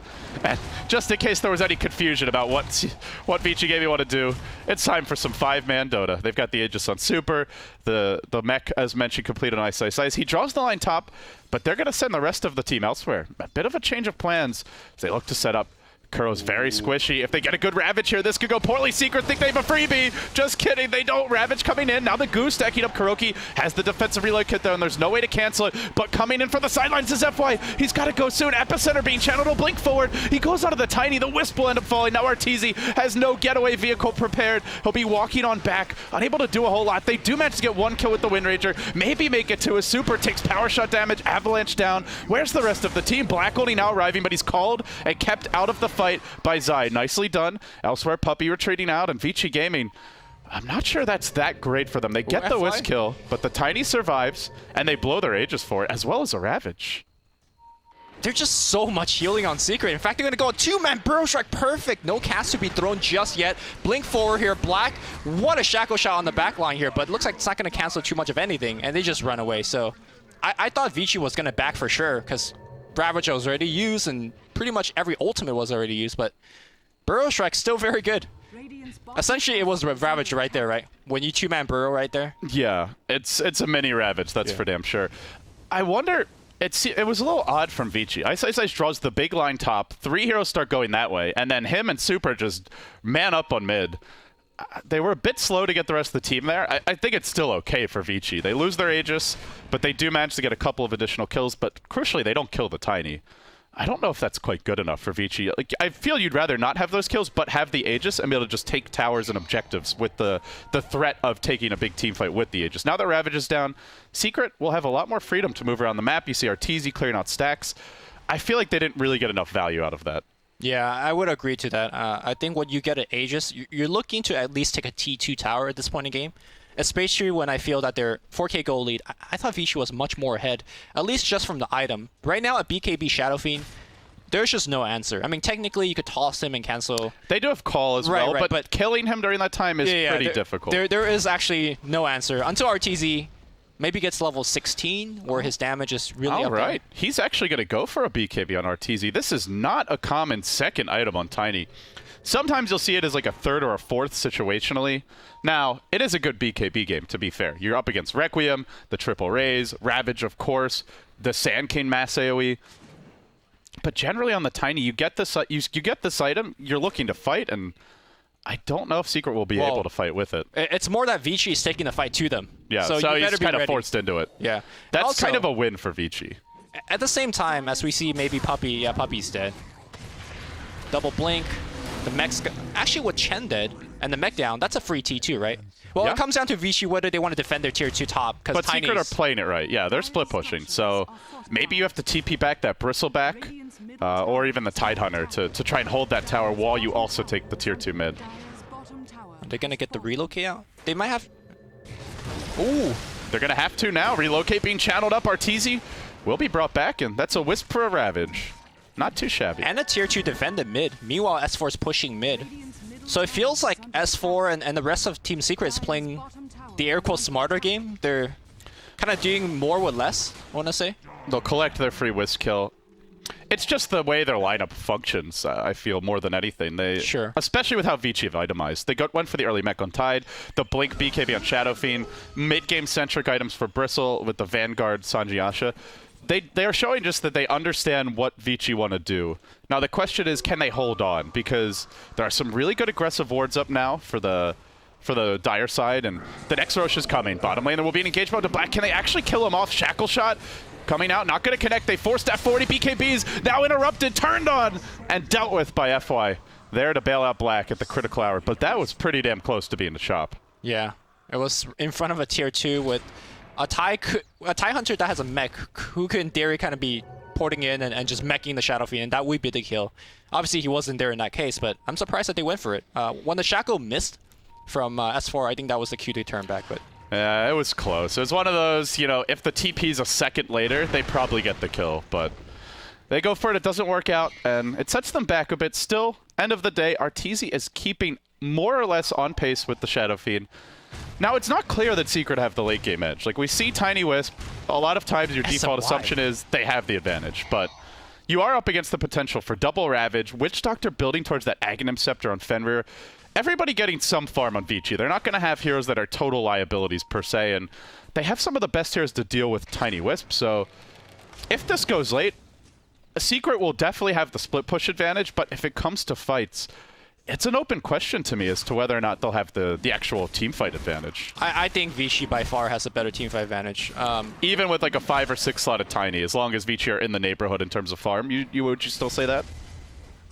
And just in case there was any confusion about what Vici Gaming want to do, it's time for some 5-man Dota. They've got the Aegis on Super, the mech, as mentioned, complete on Ice. He draws the line top, but they're going to send the rest of the team elsewhere. A bit of a change of plans as they look to set up. Kuro's very squishy. If they get a good Ravage here, this could go poorly. Secret think they have a freebie. Just kidding, they don't. Ravage coming in. Now the Goose stacking up. Kuroki has the defensive reload kit though, and there's no way to cancel it. But coming in for the sidelines is FY. He's got to go soon. Epicenter being channeled. He'll blink forward. He goes out of the Tiny. The Wisp will end up falling. Now Arteezy has no getaway vehicle prepared. He'll be walking on back, unable to do a whole lot. They do manage to get one kill with the Wind Ranger. Maybe make it to a Super. Takes power shot damage. Avalanche down. Where's the rest of the team? Black only now arriving, but he's called and kept out of the fight by Zai. Nicely done. Elsewhere, Puppey retreating out, and Vici Gaming, I'm not sure that's that great for them. They get the Wisp kill, but the Tiny survives, and they blow their Aegis for it, as well as a Ravage. There's just so much healing on Secret. In fact, they're going to go a 2-man Burrow Strike. Perfect. No cast to be thrown just yet. Blink forward here. Black, what a Shackle Shot on the back line here, but it looks like it's not going to cancel too much of anything, and they just run away. So I thought Vici was going to back for sure, because Ravage was already used, and pretty much every ultimate was already used, but Burrow Strike still very good. Essentially, it was Ravage right there, right? When you 2-man Burrow right there. Yeah, it's a mini Ravage, that's for damn sure. I wonder It was a little odd from Vici. Ice Ice Ice draws the big line top. 3 heroes start going that way, and then him and Super just man up on mid. They were a bit slow to get the rest of the team there. I think it's still okay for Vici. They lose their Aegis, but they do manage to get a couple of additional kills. But crucially, they don't kill the Tiny. I don't know if that's quite good enough for Vici. Like, I feel you'd rather not have those kills, but have the Aegis and be able to just take towers and objectives with the threat of taking a big team fight with the Aegis. Now that Ravage is down, Secret will have a lot more freedom to move around the map. You see Arteezy clearing out stacks. I feel like they didn't really get enough value out of that. Yeah, I would agree to that. I think when you get an Aegis, you're looking to at least take a T2 tower at this point in the game. Especially when I feel that their 4K gold lead, I thought Vici was much more ahead, at least just from the item. Right now at BKB Shadow Fiend, there's just no answer. I mean, technically, you could toss him and cancel. They do have call as well, but killing him during that time is pretty difficult. There is actually no answer until Arteezy maybe gets level 16, where his damage is really up there. He's actually going to go for a BKB on Arteezy. This is not a common second item on Tiny. Sometimes you'll see it as like a third or a fourth situationally. Now, it is a good BKB game, to be fair. You're up against Requiem, the triple raise, Ravage, of course, the Sand King mass AoE. But generally on the Tiny, you get this item, you're looking to fight, and I don't know if Secret will be able to fight with it. It's more that Vici is taking the fight to them. Yeah, so he's kind of forced into it. Yeah. That's also, kind of a win for Vici. At the same time, as we see maybe Puppey, Puppey's dead. Double blink, the mech's... Actually, with Chen dead and the mech down, that's a free T2, right? Well, it comes down to Vici whether they want to defend their tier 2 top. But Secret are playing it right. Yeah, they're split pushing. So maybe you have to TP back that Bristleback or even the Tidehunter to try and hold that tower while you also take the tier 2 mid. Are they going to get the relocate out? They might have... Ooh, they're going to have to now. Relocate being channeled up. Arteezy will be brought back, and that's a Wisp for a Ravage. Not too shabby. And a tier 2 defended mid. Meanwhile, S4 is pushing mid. So it feels like S4 and the rest of Team Secret is playing the air quote smarter game. They're kind of doing more with less, I want to say. They'll collect their free Wisp kill. It's just the way their lineup functions, I feel, more than anything. Especially with how Vici have itemized. They went for the early mech on Tide, the Blink BKB on Shadow Fiend, mid-game centric items for Bristle with the Vanguard Sanjiasha. They are showing just that they understand what Vici want to do. Now the question is, can they hold on? Because there are some really good aggressive wards up now for the Dire side, and the next Rosh is coming. Bottom lane, there will be an engagement to Black. Can they actually kill him off? Shackle shot coming out, not going to connect. They forced F40 BKBs, now interrupted, turned on, and dealt with by FY. There to bail out Black at the critical hour, but that was pretty damn close to being the chop. Yeah, it was in front of a tier 2 with a TIE Hunter that has a mech who could in theory kind of be porting in and just meching the Shadow Fiend, and that would be the kill. Obviously he wasn't there in that case, but I'm surprised that they went for it. When the Shackle missed from S4, I think that was the cue to turn back, but... Yeah, it was close. It was one of those, you know, if the TP's a second later, they probably get the kill, but they go for it, it doesn't work out, and it sets them back a bit. Still, end of the day, Arteezy is keeping more or less on pace with the Shadow Fiend. Now, it's not clear that Secret have the late game edge. Like, we see Tiny Wisp. A lot of times your default assumption is they have the advantage, but you are up against the potential for double Ravage, Witch Doctor building towards that Aghanim Scepter on Fenrir. Everybody getting some farm on Vici. They're not going to have heroes that are total liabilities per se, and they have some of the best heroes to deal with Tiny Wisp, so if this goes late, Secret will definitely have the split push advantage, but if it comes to fights, it's an open question to me as to whether or not they'll have the actual team fight advantage. I think Vici by far has a better team fight advantage. Even with like a 5 or 6 slotted Tiny, as long as Vici are in the neighborhood in terms of farm, would you still say that?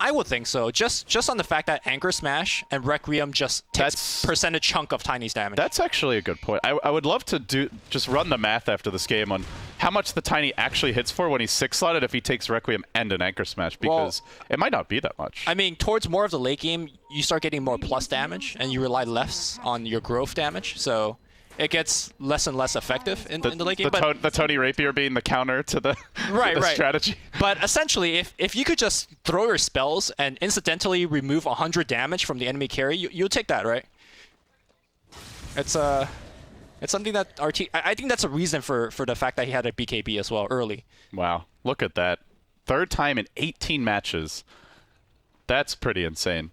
I would think so. Just on the fact that Anchor Smash and Requiem just takes percentage chunk of Tiny's damage. That's actually a good point. I would love to just run the math after this game on how much the Tiny actually hits for when he's 6-slotted if he takes Requiem and an Anchor Smash, because it might not be that much. I mean, towards more of the late game, you start getting more plus damage, and you rely less on your growth damage, so it gets less and less effective in the late game. The Tony Rapier being the counter to the, strategy. But essentially, if you could just throw your spells and incidentally remove 100 damage from the enemy carry, you'll take that, right? It's something that I think that's a reason for the fact that he had a BKB as well early. Wow, look at that. 3rd time in 18 matches. That's pretty insane.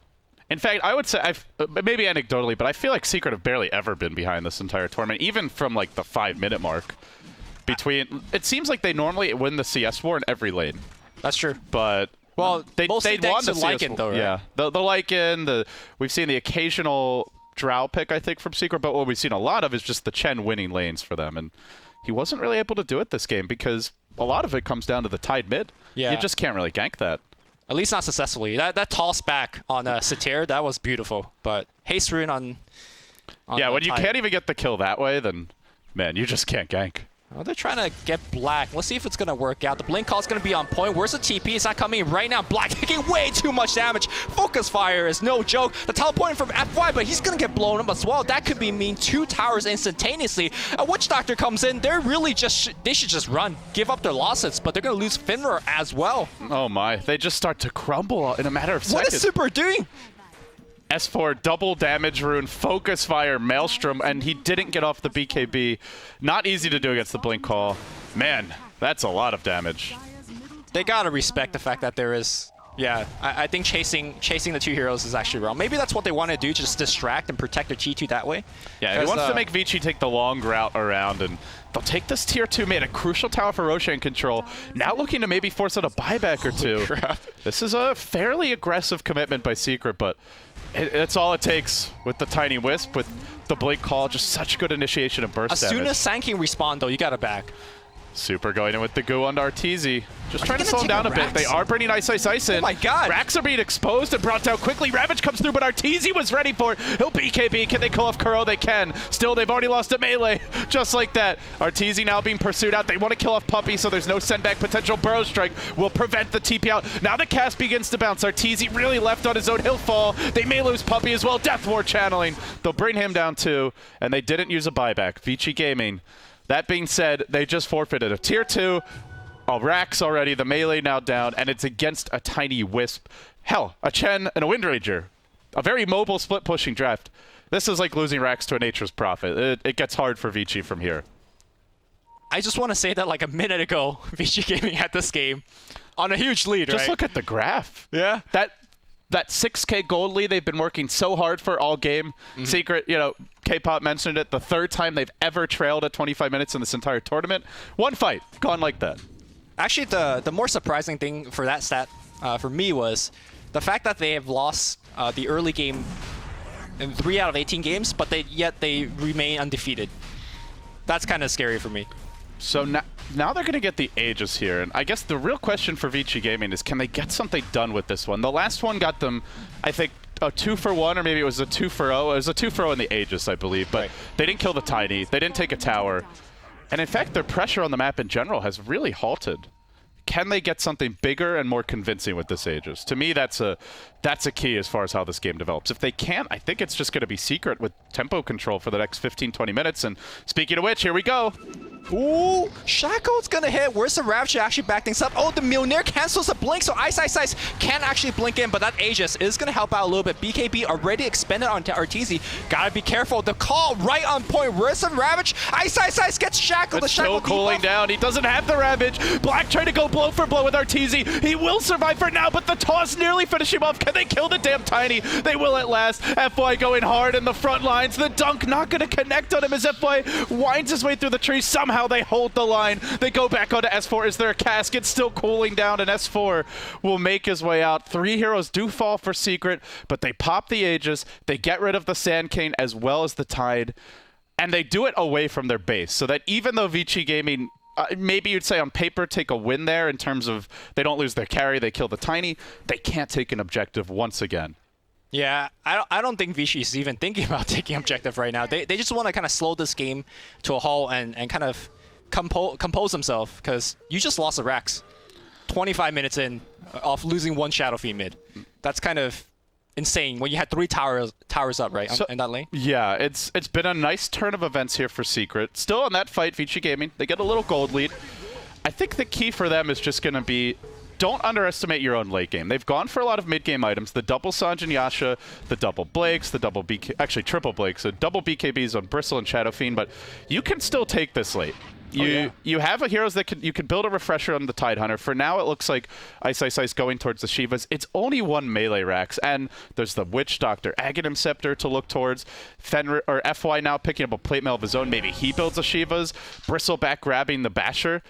In fact, I would say, maybe anecdotally, but I feel like Secret have barely ever been behind this entire tournament, even from like the 5-minute mark. between. It seems like they normally win the CS war in every lane, That's true. but Well, they mostly won thanks the to CS Lycan, war. though, right? Yeah, the Lycan. We've seen the occasional Drow pick, I think, from Secret, but what we've seen a lot of is just the Chen winning lanes for them, and he wasn't really able to do it this game because a lot of it comes down to the Tide mid. Yeah. You just can't really gank that. At least not successfully. That toss back on Satyr, that was beautiful. But haste rune on Yeah, on when you Tide. can't even get the kill that way, then, man, you just can't gank. Oh, they're trying to get Black. Let's see if it's going to work out. The blink call is going to be on point. Where's the TP? It's not coming right now. Black taking way too much damage. Focus fire is no joke. The teleporting from FY, but he's going to get blown up as well. That could be mean 2 towers instantaneously. A Witch Doctor comes in. They're really just, they should just run. Give up their losses, but they're going to lose Finra as well. Oh my, they just start to crumble in a matter of What seconds. is Super doing? S4 double damage rune, focus fire, Maelstrom, and he didn't get off the BKB. Not easy to do against the blink call. Man, that's a lot of damage. They got to respect the fact that there is... Yeah, I think chasing the 2 heroes is actually wrong. Maybe that's what they want to do, just distract and protect their G2 that way. Yeah, he 'Cause, wants to make Vici take the long route around, and they'll take this tier 2 mid, a crucial tower for Roshan control. Now looking to maybe force out a buyback or two. crap. This is a fairly aggressive commitment by Secret, but it's all it takes with the Tiny Wisp, with the blink call, just such good initiation and burst As damage. soon as Sanking respawn, though, you got to back. Super going in with the goo on Arteezy. Just trying to gonna slow him take down a a bit. Rax? They are bringing Ice in. Oh my God. Rax are being exposed and brought down quickly. Ravage comes through, but Arteezy was ready for it. He'll BKB. Can they call off Kuro? They can. Still, they've already lost a melee. Just like that. Arteezy now being pursued out. They want to kill off Puppey, so there's no send back potential. Burrow Strike will prevent the TP out. Now the cast begins to bounce. Arteezy really left on his own. He'll fall. They may lose Puppey as well. Death War channeling. They'll bring him down too, and they didn't use a buyback. Vici Gaming. That being said, they just forfeited a tier 2. A Rax already, the melee now down, and it's against a Tiny Wisp. Hell, a Chen and a Windranger. A very mobile split-pushing draft. This is like losing Rax to a Nature's Prophet. It gets hard for Vici from here. I just want to say that like a minute ago, Vici Gaming had this game on a huge lead, Just right? look at the graph. Yeah. That 6K gold lead they've been working so hard for all game. Secret, K-Pop mentioned it, the 3rd time they've ever trailed at 25 minutes in this entire tournament. One fight, gone like that. Actually, the more surprising thing for that stat for me was the fact that they have lost the early game in 3 out of 18 games, but yet they remain undefeated. That's kind of scary for me. So now they're going to get the Aegis here, and I guess the real question for Vici Gaming is, can they get something done with this one? The last one got them, I think, a 2-for-1, or maybe it was a 2-for-0. It was a 2-for-0 in the Aegis, I believe, but Right. they didn't kill the Tiny. They didn't take a tower. And in fact, their pressure on the map in general has really halted. Can they get something bigger and more convincing with this Aegis? To me, that's a key as far as how this game develops. If they can't, I think it's just going to be Secret with tempo control for the next 15-20 minutes. And speaking of which, here we go. Ooh, Shackle's gonna hit. Where's the Ravage to actually back things up? Oh, the Mjolnir cancels the blink, so Ice can actually blink in, but that Aegis is gonna help out a little bit. BKB already expended onto Arteezy. Gotta be careful. The call right on point. Where's the Ravage? Ice gets Shackle. The It's Shackle still cooling debuff. down. He doesn't have the Ravage. Black trying to go blow for blow with Arteezy. He will survive for now, but the toss nearly finish him off. Can they kill the damn Tiny? They will at last. FY going hard in the front lines. The dunk not going to connect on him as FY winds his way through the trees. Somehow they hold the line. They go back onto S4. Is there a cast? It's still cooling down, and S4 will make his way out. 3 heroes do fall for Secret, but they pop the Aegis. They get rid of the Sand Cane as well as the Tide, and they do it away from their base, so that even though Vici Gaming maybe you'd say on paper take a win there in terms of they don't lose their carry, they kill the Tiny, they can't take an objective once again. Yeah, I don't think Vici is even thinking about taking objective right now. They just want to kind of slow this game to a halt and kind of compose themselves, because you just lost a Rax 25 minutes in off losing 1 Shadow Fiend mid. That's kind of insane when you had 3 towers up, right, in that lane? Yeah, it's been a nice turn of events here for Secret. Still in that fight, Vici Gaming, they get a little gold lead. I think the key for them is just going to be, don't underestimate your own late game. They've gone for a lot of mid-game items. The double Sanj and Yasha, the double Blakes, the double triple Blakes, the double BKBs on Bristle and Shadow Fiend, but you can still take this late. You have a heroes that you can build a refresher on the Tidehunter. For now, it looks like Ice Ice going towards the Shivas. It's only one melee Rax, and there's the Witch Doctor, Aghanim Scepter to look towards. Fenrir or FY now picking up a plate mail of his own. Maybe he builds a Shivas. Bristleback grabbing the Basher.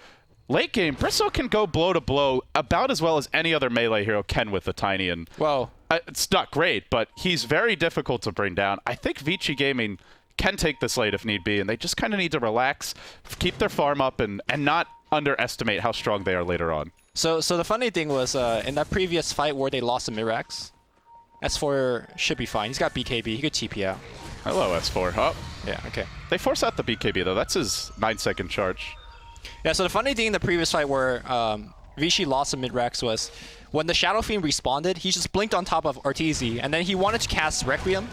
Late game, Bristle can go blow to blow about as well as any other melee hero can with the Tiny. And well, it's not great, but he's very difficult to bring down. I think Vici Gaming can take this late if need be, and they just kind of need to relax, keep their farm up, and not underestimate how strong they are later on. So the funny thing was, in that previous fight where they lost to Mirax, S4 should be fine. He's got BKB. He could TP out. Hello, S4. Oh. Yeah, okay. They force out the BKB, though. That's his 9-second charge. Yeah, so the funny thing in the previous fight where Vici lost to Mirax was when the Shadow Fiend respawned, he just blinked on top of Arteezy, and then he wanted to cast Requiem,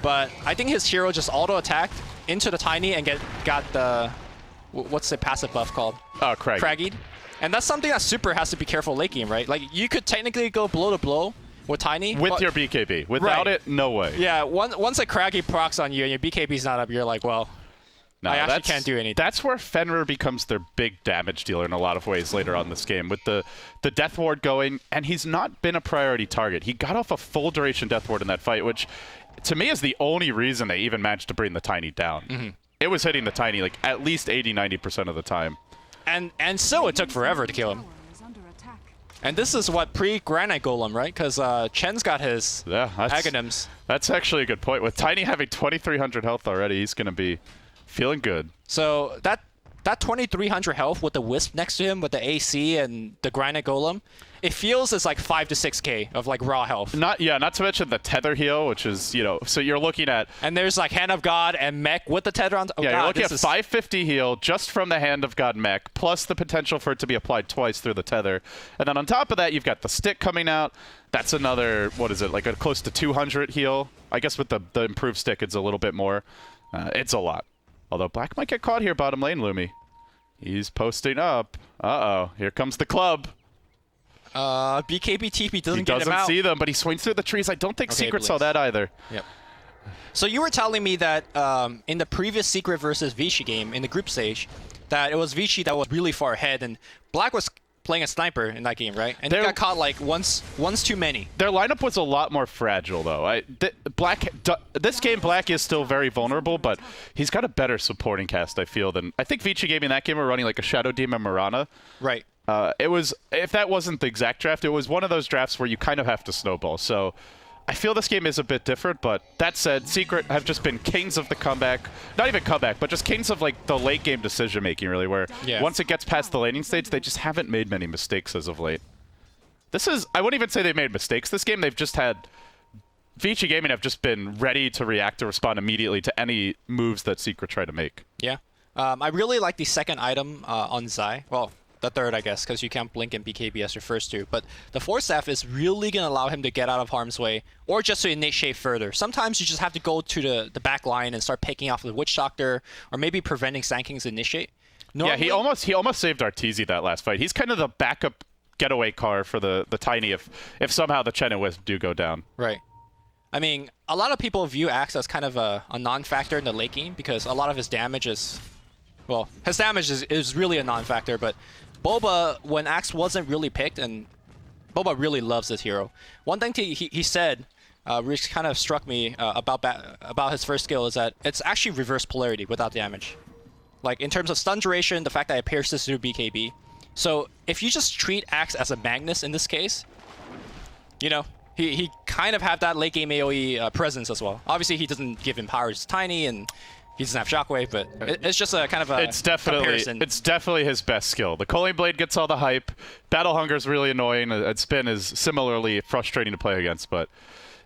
but I think his hero just auto-attacked into the Tiny and got the... What's the passive buff called? Oh, Craggy. Craggied. And that's something that Super has to be careful late game, right? Like, you could technically go blow to blow with Tiny. With your BKB. Without it, no way. Yeah, once a Craggy procs on you and your BKB's not up, you're like, well, no, I actually can't do anything. That's where Fenrir becomes their big damage dealer in a lot of ways later on in this game. With the Death Ward going, and he's not been a priority target. He got off a full duration Death Ward in that fight, which to me is the only reason they even managed to bring the Tiny down. Mm-hmm. It was hitting the Tiny like at least 80-90% of the time. And so it took forever to kill him. And this is what pre-Granite Golem, right? Because Chen's got his Aghanims. That's actually a good point. With Tiny having 2,300 health already, he's going to be feeling good. So that 2,300 health with the Wisp next to him, with the AC and the Granite Golem, it feels it's like 5 to 6k of like raw health. Not to mention the tether heal, which is, so you're looking at... And there's like Hand of God and Mech with the tether on... Oh yeah, God, you're looking at 550 heal just from the Hand of God Mech, plus the potential for it to be applied twice through the tether. And then on top of that, you've got the stick coming out. That's another, what is it, like a close to 200 heal. I guess with the improved stick, it's a little bit more. It's a lot. Although Black might get caught here bottom lane, Lumi. He's posting up. Uh-oh, here comes the club. BKB TP doesn't get him out. He doesn't see them, but he swings through the trees. I don't think Secret saw that either. Yep. So you were telling me that in the previous Secret versus Vici game, in the group stage, that it was Vici that was really far ahead, and Black was playing a sniper in that game, right? And he got caught like once too many. Their lineup was a lot more fragile, though. This game, Black is still very vulnerable, but he's got a better supporting cast, I feel, than... I think Vici Gaming in that game were running like a Shadow Demon Mirana. Right. It was, if that wasn't the exact draft, it was one of those drafts where you kind of have to snowball. So I feel this game is a bit different, but that said, Secret have just been kings of the comeback. Not even comeback, but just kings of like the late game decision making, really, where once it gets past the laning stage, they just haven't made many mistakes as of late. I wouldn't even say they've made mistakes this game. They've just had... Vici Gaming have just been ready to react to respond immediately to any moves that Secret try to make. Yeah. I really like the second item on Zai. Well, the third, I guess, because you can't blink and BKB as your first two. But the Force Staff is really going to allow him to get out of harm's way, or just to initiate further. Sometimes you just have to go to the back line and start picking off the Witch Doctor, or maybe preventing Sand King's initiate. Normally, yeah, he almost saved Arteezy that last fight. He's kind of the backup getaway car for the Tiny if somehow the Chen and Wisp do go down. Right. I mean, a lot of people view Axe as kind of a non-factor in the late game, because a lot of his damage is... Well, his damage is really a non-factor, but Boba, when Axe wasn't really picked, and Boba really loves this hero. One thing he said, which kind of struck me about his first skill, is that it's actually reverse polarity without damage. Like, in terms of stun duration, the fact that it pierces through BKB. So, if you just treat Axe as a Magnus in this case, he kind of have that late game AoE presence as well. Obviously, he doesn't give him power, it's tiny, and he doesn't have Shockwave, but it's just a kind of a comparison. It's definitely his best skill. The Culling Blade gets all the hype. Battle Hunger is really annoying. Spin is similarly frustrating to play against, but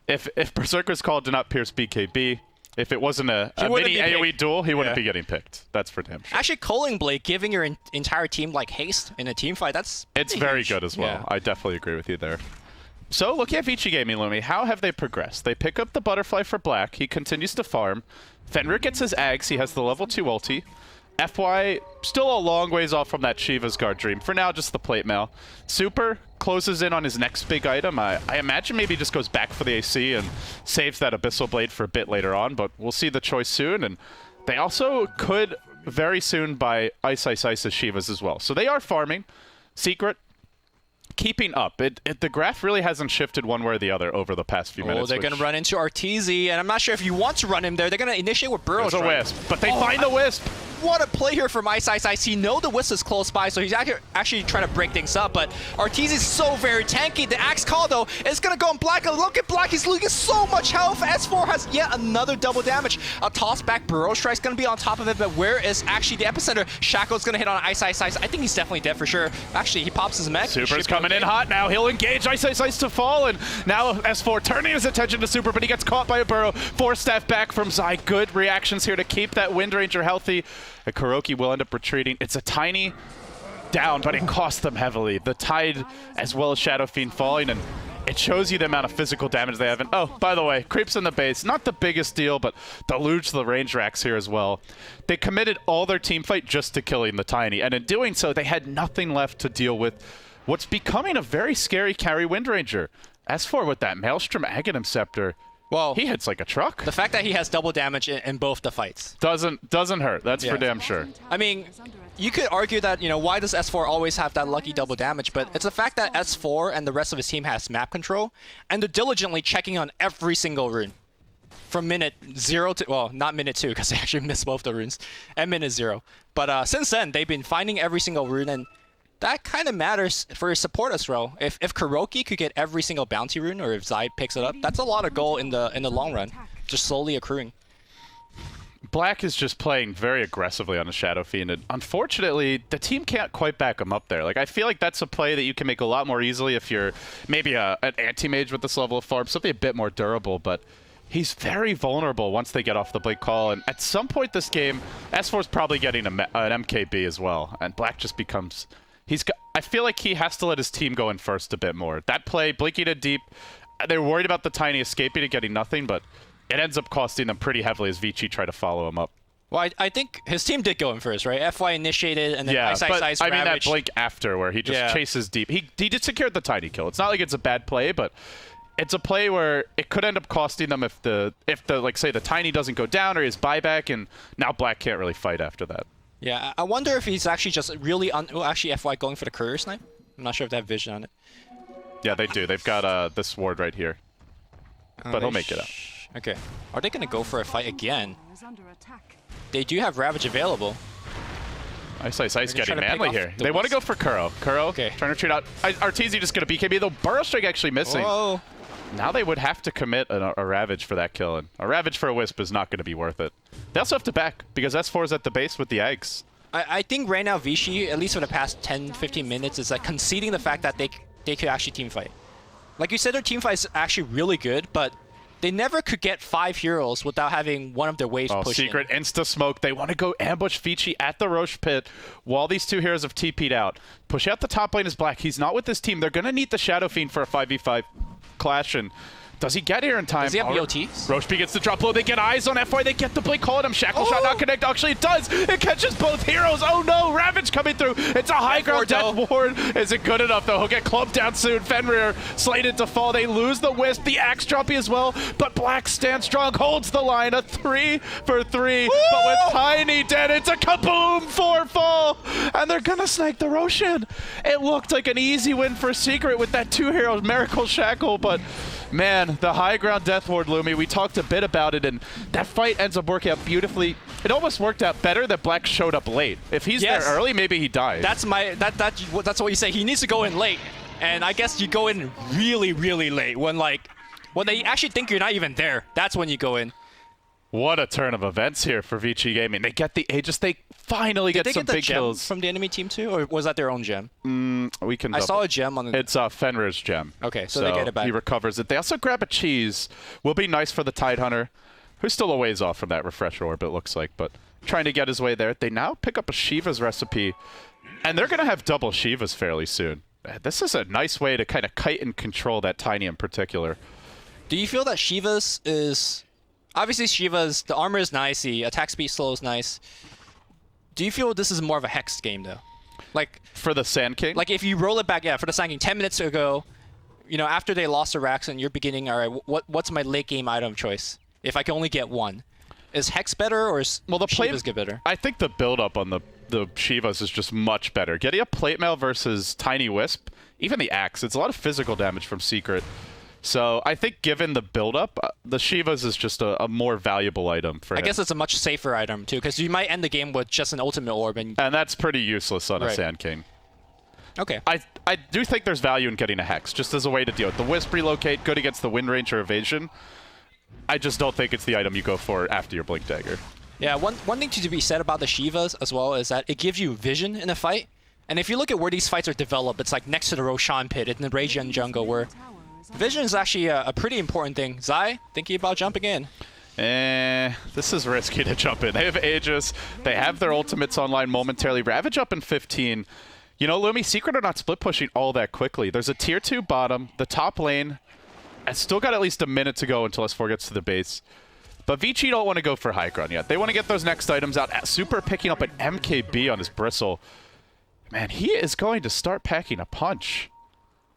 if Berserker's Call did not pierce BKB, if it wasn't a mini AoE duel, he wouldn't be getting picked. That's for damn sure. Actually, Culling Blade giving your entire team like haste in a team fight, it's very good as well. Yeah. I definitely agree with you there. So, looking at Vici Gaming, Lumi, how have they progressed? They pick up the Butterfly for Black. He continues to farm. Fenrir gets his Ags. He has the level 2 ulti. FY, still a long ways off from that Shiva's Guard Dream. For now, just the plate mail. Super closes in on his next big item. I imagine maybe he just goes back for the AC and saves that Abyssal Blade for a bit later on, but we'll see the choice soon. And they also could very soon by Ice Shivas as well. So they are farming. Secret, keeping up. The graph really hasn't shifted one way or the other over the past few minutes. Oh, they're going to run into Arteezy, and I'm not sure if you want to run him there. They're going to initiate with Burrow There's a Strike. Wisp, but they find the Wisp. What a play here from Ice. He know the Wisp is close by, so he's actually trying to break things up, but Arteezy is so very tanky. The Axe Call, though, is going to go on Black. Look at Black. He's losing so much health. S4 has yet another double damage. A toss back Burrow Strike's going to be on top of it, but where is actually the epicenter? Shaco's going to hit on Ice. I think he's definitely dead for sure. Actually, he pops his mech. Super's coming in hot now. He'll engage Ice to fall, and now S4 turning his attention to Super, but he gets caught by a Burrow. 4-staff back from Zai. Good reactions here to keep that Wind Ranger healthy. Kuroki will end up retreating. It's a tiny down, but it costs them heavily. The Tide as well as Shadow Fiend falling, and it shows you the amount of physical damage they have. And oh, by the way, creeps in the base. Not the biggest deal, but deluge the range racks here as well. They committed all their team fight just to killing the Tiny, and in doing so, they had nothing left to deal with what's becoming a very scary carry Wind Ranger. S4 with that Maelstrom Aghanim Scepter. Well, he hits like a truck. The fact that he has double damage in both the fights doesn't hurt. That's for damn sure. I mean, you could argue that, why does S4 always have that lucky double damage, but it's the fact that S4 and the rest of his team has map control, and they're diligently checking on every single rune. From minute 0 to, well, not minute 2, because they actually missed both the runes, and minute 0. But since then, they've been finding every single rune, and that kind of matters for his support as well. If Kuroki could get every single bounty rune, or if Zai picks it up, that's a lot of gold in the long run, just slowly accruing. Black is just playing very aggressively on the Shadow Fiend, and unfortunately, the team can't quite back him up there. Like, I feel like that's a play that you can make a lot more easily if you're maybe an anti-mage with this level of farm, something a bit more durable, but he's very vulnerable once they get off the Blink Call, and at some point this game, S4's probably getting an MKB as well, and Black just becomes... I feel like he has to let his team go in first a bit more. That play, blinking it deep, they were worried about the Tiny escaping and getting nothing, but it ends up costing them pretty heavily as Vici tried to follow him up. Well, I think his team did go in first, right? FY initiated, and then Ice I mean that blink after where he just chases deep. He did secure the Tiny kill. It's not like it's a bad play, but it's a play where it could end up costing them if the like say the Tiny doesn't go down or his buyback, and now Black can't really fight after that. Yeah, I wonder if he's actually just really actually FY going for the courier snipe. I'm not sure if they have vision on it. Yeah, they do. They've got this ward right here. But he'll make it up. Okay. Are they going to go for a fight again? They do have Ravage available. Ice getting manly here. They want to go for Kuro. Trying to retreat out. Arteezy just going to BKB, though Burrow Strike actually missing. Whoa. Now they would have to commit a Ravage for that kill, and a Ravage for a Wisp is not going to be worth it. They also have to back, because S4 is at the base with the eggs. I think right now Vici, at least for the past 10-15 minutes, is like conceding the fact that they could actually team fight. Like you said, their team fight is actually really good, but they never could get 5 heroes without having one of their waves pushed Secret insta-smoke. They want to go ambush Vici at the Roche pit while these 2 heroes have TP'd out. Push out the top lane is Black. He's not with this team. They're going to need the Shadow Fiend for a 5v5 clash, and does he get here in time? Does he have BOTs? Roche gets the drop low. They get eyes on FY. They get the blink call at him. Shackle shot not connect. Actually, it does. It catches both heroes. Oh no, Ravage coming through. It's a high ground death ward. Is it good enough though? He'll get clumped down soon. Fenrir slated to fall. They lose the Wisp. The Axe droppy as well. But Black stands strong, holds the line. A 3 for 3. Woo! But with Tiny dead, it's a kaboom 4 fall. And they're gonna snake the Roshan. It looked like an easy win for Secret with that 2 hero Miracle Shackle, but man, the high ground death ward Lumi, we talked a bit about it, and that fight ends up working out beautifully. It almost worked out better that Black showed up late. If he's there early, maybe he dies. That's what you say. He needs to go in late, and I guess you go in really, really late when they actually think you're not even there. That's when you go in. What a turn of events here for Vici Gaming. They get the Aegis. They finally get some big kills. From the enemy team too, or was that their own gem? We can. I saw a gem on the. It's Fenrir's gem. Okay, so they get it back. He recovers it. They also grab a cheese. Will be nice for the Tidehunter, who's still a ways off from that refresher orb, it looks like, but trying to get his way there. They now pick up a Shiva's recipe, and they're going to have double Shivas fairly soon. This is a nice way to kind of kite and control that Tiny in particular. Do you feel that Shiva's is... Obviously, Shiva's, the armor is nice, the attack speed slow is nice. Do you feel this is more of a Hex game, though? Like for the Sand King? Like if you roll it back, for the Sand King, 10 minutes ago, after they lost the Rax and you're beginning, all right, what's my late game item choice? If I can only get one. Is Hex better or is Well, the Shiva's get better? I think the build-up on the Shivas is just much better. Getting a plate mail versus Tiny Wisp, even the Axe, it's a lot of physical damage from Secret. So I think given the build-up, the Shivas is just a more valuable item for him. I guess it's a much safer item too, because you might end the game with just an ultimate orb. And that's pretty useless on a Sand King. Okay. I do think there's value in getting a Hex, just as a way to deal with the Wisp relocate, good against the Wind Range or Evasion. I just don't think it's the item you go for after your Blink Dagger. Yeah, one thing to be said about the Shivas as well is that it gives you vision in a fight. And if you look at where these fights are developed, it's like next to the Roshan pit in the Radiant jungle, where vision is actually a pretty important thing. Zai, thinking about jumping in. This is risky to jump in. They have Aegis. They have their ultimates online momentarily. Ravage up in 15. You know, Lumi, Secret are not split pushing all that quickly. There's a tier 2 bottom. The top lane has still got at least a minute to go until S4 gets to the base. But Vici don't want to go for high ground yet. They want to get those next items out. Super picking up an MKB on his Bristle. Man, he is going to start packing a punch.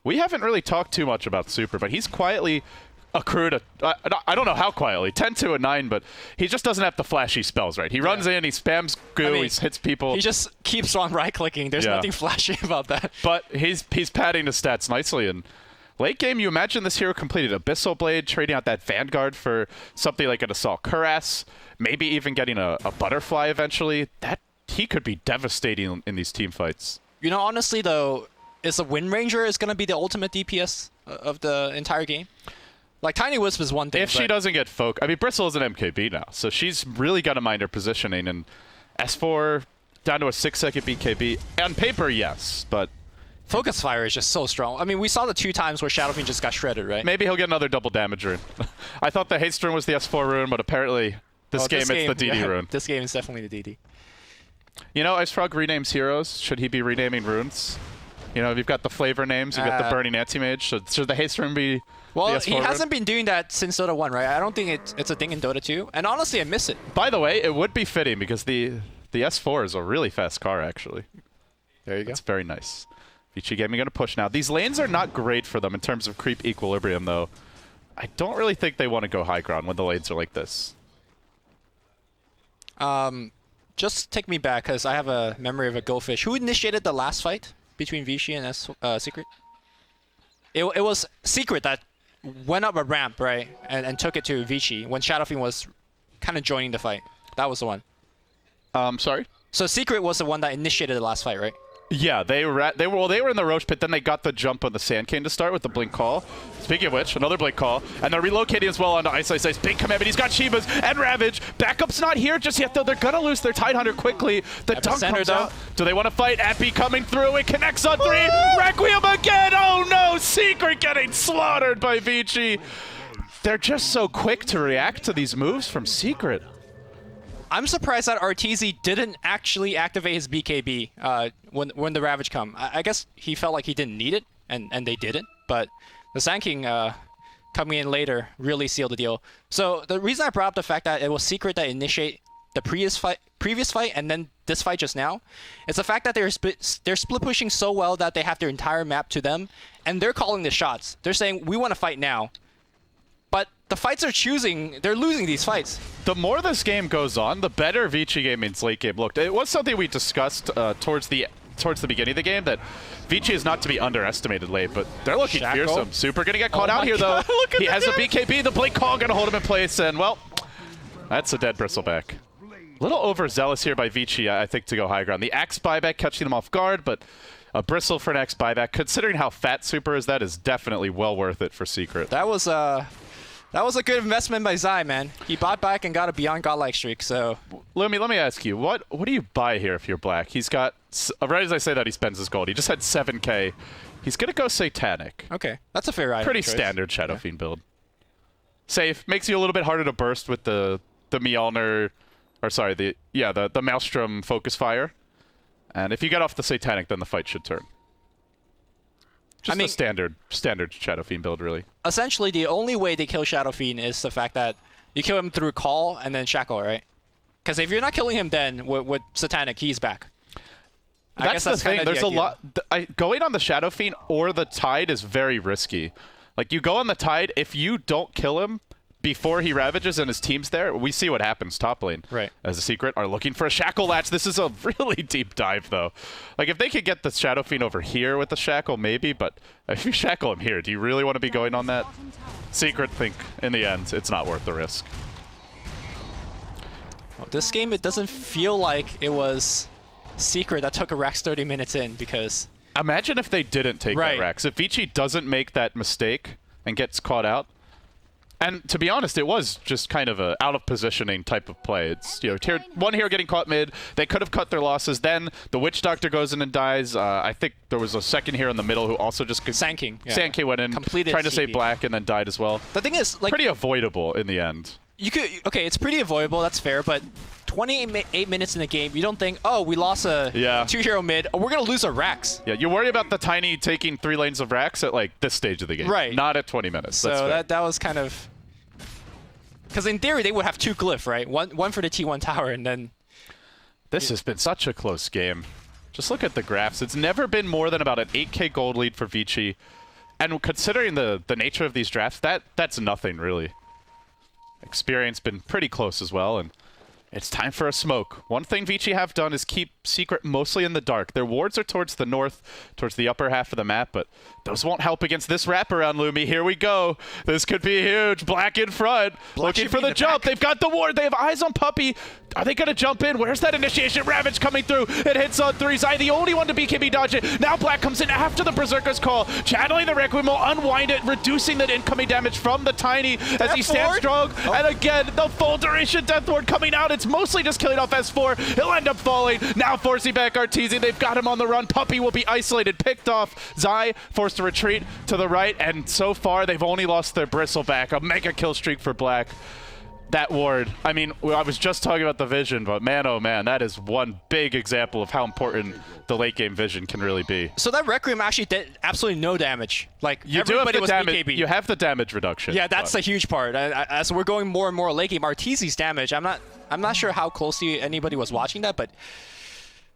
We haven't really talked too much about Super, but he's quietly accrued I don't know how quietly, 10 to 9, but he just doesn't have the flashy spells, right? He runs in, he spams goo, he hits people. He just keeps on right-clicking. There's nothing flashy about that. But he's padding his stats nicely, and late game, you imagine this hero completed Abyssal Blade, trading out that Vanguard for something like an Assault Cuirass, maybe even getting a Butterfly eventually. He could be devastating in these team fights. You know, honestly, though, is the Wind Ranger is going to be the ultimate DPS of the entire game? Like, Tiny Wisp is one thing. If she doesn't get folk, I mean, Bristle is an MKB now, so she's really got to mind her positioning. And S4 down to a 6-second BKB. On paper, yes, but Focus Fire is just so strong. I mean, we saw the 2 times where Shadow Fiend just got shredded, right? Maybe he'll get another double damage rune. I thought the haste rune was the S4 rune, but apparently this game it's the DD rune. This game is definitely the DD. You know, Ice Frog renames heroes. Should he be renaming runes? You know, you've got the flavor names, you've got the Burning Anti-Mage. Should the haste rune be well, the S4 he hasn't rune? been doing that since Dota 1, right? I don't think it's a thing in Dota 2. And honestly, I miss it. By the way, it would be fitting because the S4 is a really fast car, actually. There you go. It's very nice. Vici Gaming going to push now. These lanes are not great for them in terms of creep equilibrium, though. I don't really think they want to go high ground when the lanes are like this. Just take me back, because I have a memory of a goldfish. Who initiated the last fight between Vici and Secret? It was Secret that went up a ramp, right, and took it to Vici when Shadow Fiend was kind of joining the fight. That was the one. Sorry? So Secret was the one that initiated the last fight, right? Yeah, they were in the Roche pit, then they got the jump on the Sand King to start with the Blink Call. Speaking of which, another Blink Call, and they're relocating as well onto Ice Ice Ice. Big command, but he's got Shivas and Ravage. Backup's not here just yet, though. They're gonna lose their Tidehunter quickly. The dunk comes out. Do they want to fight? Appy coming through. It connects on 3. Requiem again. Oh no! Secret getting slaughtered by Vici. They're just so quick to react to these moves from Secret. I'm surprised that RTZ didn't actually activate his BKB when the Ravage come. I guess he felt like he didn't need it, and they didn't. But the Sand King coming in later really sealed the deal. So the reason I brought up the fact that it was Secret that initiated the previous fight and then this fight just now, is the fact that they're split pushing so well that they have their entire map to them, and they're calling the shots. They're saying, we want to fight now. But the fights they're losing these fights. The more this game goes on, the better Vici Gaming's late game looked. It was something we discussed towards the beginning of the game, that Vici is not to be underestimated late, but they're looking fearsome. Super gonna get caught out here, though. He has a BKB, the Blink Call gonna hold him in place, and, well, that's a dead Bristleback. A little overzealous here by Vici, I think, to go high ground. The Axe buyback catching them off guard, but a Bristle for an Axe buyback, considering how fat Super is, that is definitely well worth it for Secret. That was a good investment by Zai, man. He bought back and got a Beyond Godlike streak, so... Let me ask you, what do you buy here if you're black? He's got, right as I say that, he spends his gold. He just had 7k. He's going to go Satanic. Okay, that's a fair item Pretty choice. standard Shadow Fiend build. Safe. Makes you a little bit harder to burst with the Mjolnir, or sorry, the Maelstrom Focus Fire. And if you get off the Satanic, then the fight should turn. Just a standard Shadow Fiend build, really. Essentially, the only way they kill Shadow Fiend is the fact that you kill him through Call and then Shackle, right? Because if you're not killing him then with Satanic, he's back. That's the thing. There's a lot. Going on the Shadow Fiend or the Tide is very risky. Like, you go on the Tide, if you don't kill him before he ravages and his team's there, we see what happens top lane. Right. As a secret, are looking for a shackle latch. This is a really deep dive, though. Like, if they could get the Shadow Fiend over here with the shackle, maybe, but if you shackle him here, do you really want to be going on that? Secret think, in the end, it's not worth the risk. Well, this game, it doesn't feel like it was Secret that took a Rax 30 minutes in, because... Imagine if they didn't take that Rax. If Vici doesn't make that mistake and gets caught out. And to be honest, it was just kind of a out of positioning type of play. It's, you know, one hero getting caught mid. They could have cut their losses. Then the Witch Doctor goes in and dies. I think there was a second hero in the middle who also just... Sand King. Yeah. Sand King went in, Completed trying to CP. save Black, and then died as well. The thing is, like... Pretty avoidable in the end. You could... Okay, it's pretty avoidable, that's fair, but 28 minutes in the game, you don't think, oh, we lost a 2-hero mid, we're going to lose a Rax. Yeah, you worry about the Tiny taking 3 lanes of Rax at, like, this stage of the game. Right. Not at 20 minutes. So that was kind of... Because in theory, they would have 2 glyph, right? One for the T1 tower, and then... This has been such a close game. Just look at the graphs. It's never been more than about an 8k gold lead for Vici. And considering the nature of these drafts, that's nothing, really. Experience been pretty close as well, and it's time for a smoke. One thing Vici have done is keep Secret mostly in the dark. Their wards are towards the north, towards the upper half of the map, but those won't help against this wraparound, Lumi. Here we go. This could be huge. Black in front, looking for the jump. They've got the ward. They have eyes on Puppey. Are they going to jump in? Where's that initiation? Ravage coming through. It hits on 3. Zai, the only one to BKB dodge it. Now Black comes in after the Berserker's call. Channeling the Requiem will unwind it, reducing the incoming damage from the Tiny as he stands strong. Oh. And again, the full duration Death Ward coming out. It's mostly just killing off S4. He'll end up falling. Now forcing back Arteezy. They've got him on the run. Puppey will be isolated, picked off. Zai forced to retreat to the right. And so far, they've only lost their Bristleback. A mega kill streak for Black. That ward, I mean, I was just talking about the vision, but man, oh man, that is one big example of how important the late game vision can really be. So that Requiem actually did absolutely no damage. Like, you do have the was damage. BKB. You have the damage reduction. Yeah, that's the huge part. As we're going more and more late game, Arteezy's damage, I'm not sure how closely anybody was watching that, but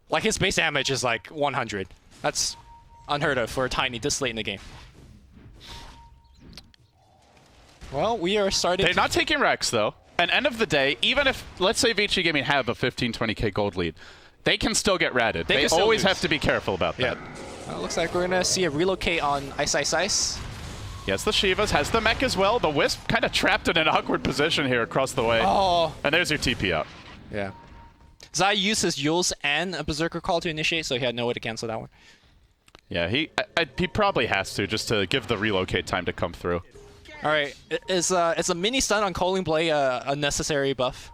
like his base damage is like 100. That's unheard of for a Tiny this late in the game. Well, we are starting. They're not taking Rex though. And end of the day, even if, let's say Vici Gaming have a 15-20k gold lead, they can still get ratted. They always have to be careful about that. Looks like we're going to see a relocate on Ice Ice Ice. Yes, the Shivas has the mech as well. The Wisp kind of trapped in an awkward position here across the way. Oh. And there's your TP out. Yeah. Zai used his Yules and a Berserker call to initiate, so he had no way to cancel that one. Yeah, he probably has to, just to give the relocate time to come through. All right, is a mini stun on Coling Blade a necessary buff?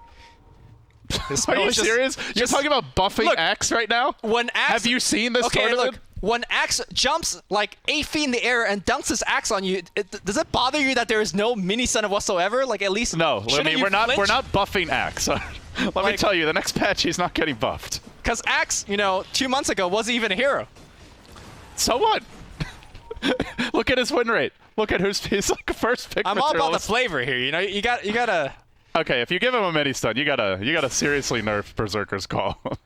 Are you serious? You're talking about buffing Axe right now? When Axe, have you seen this tournament? Look, when Axe jumps like 8 feet in the air and dunks his Axe on you, does it bother you that there is no mini stun whatsoever? Like at least no. We're not buffing Axe. Let me tell you, the next patch he's not getting buffed. Because Axe, 2 months ago wasn't even a hero. So what? Look at his win rate. Look at he's like a first pick. I'm all about the flavor here. You gotta. Okay, if you give him a mini stun, you gotta seriously nerf Berserker's call. All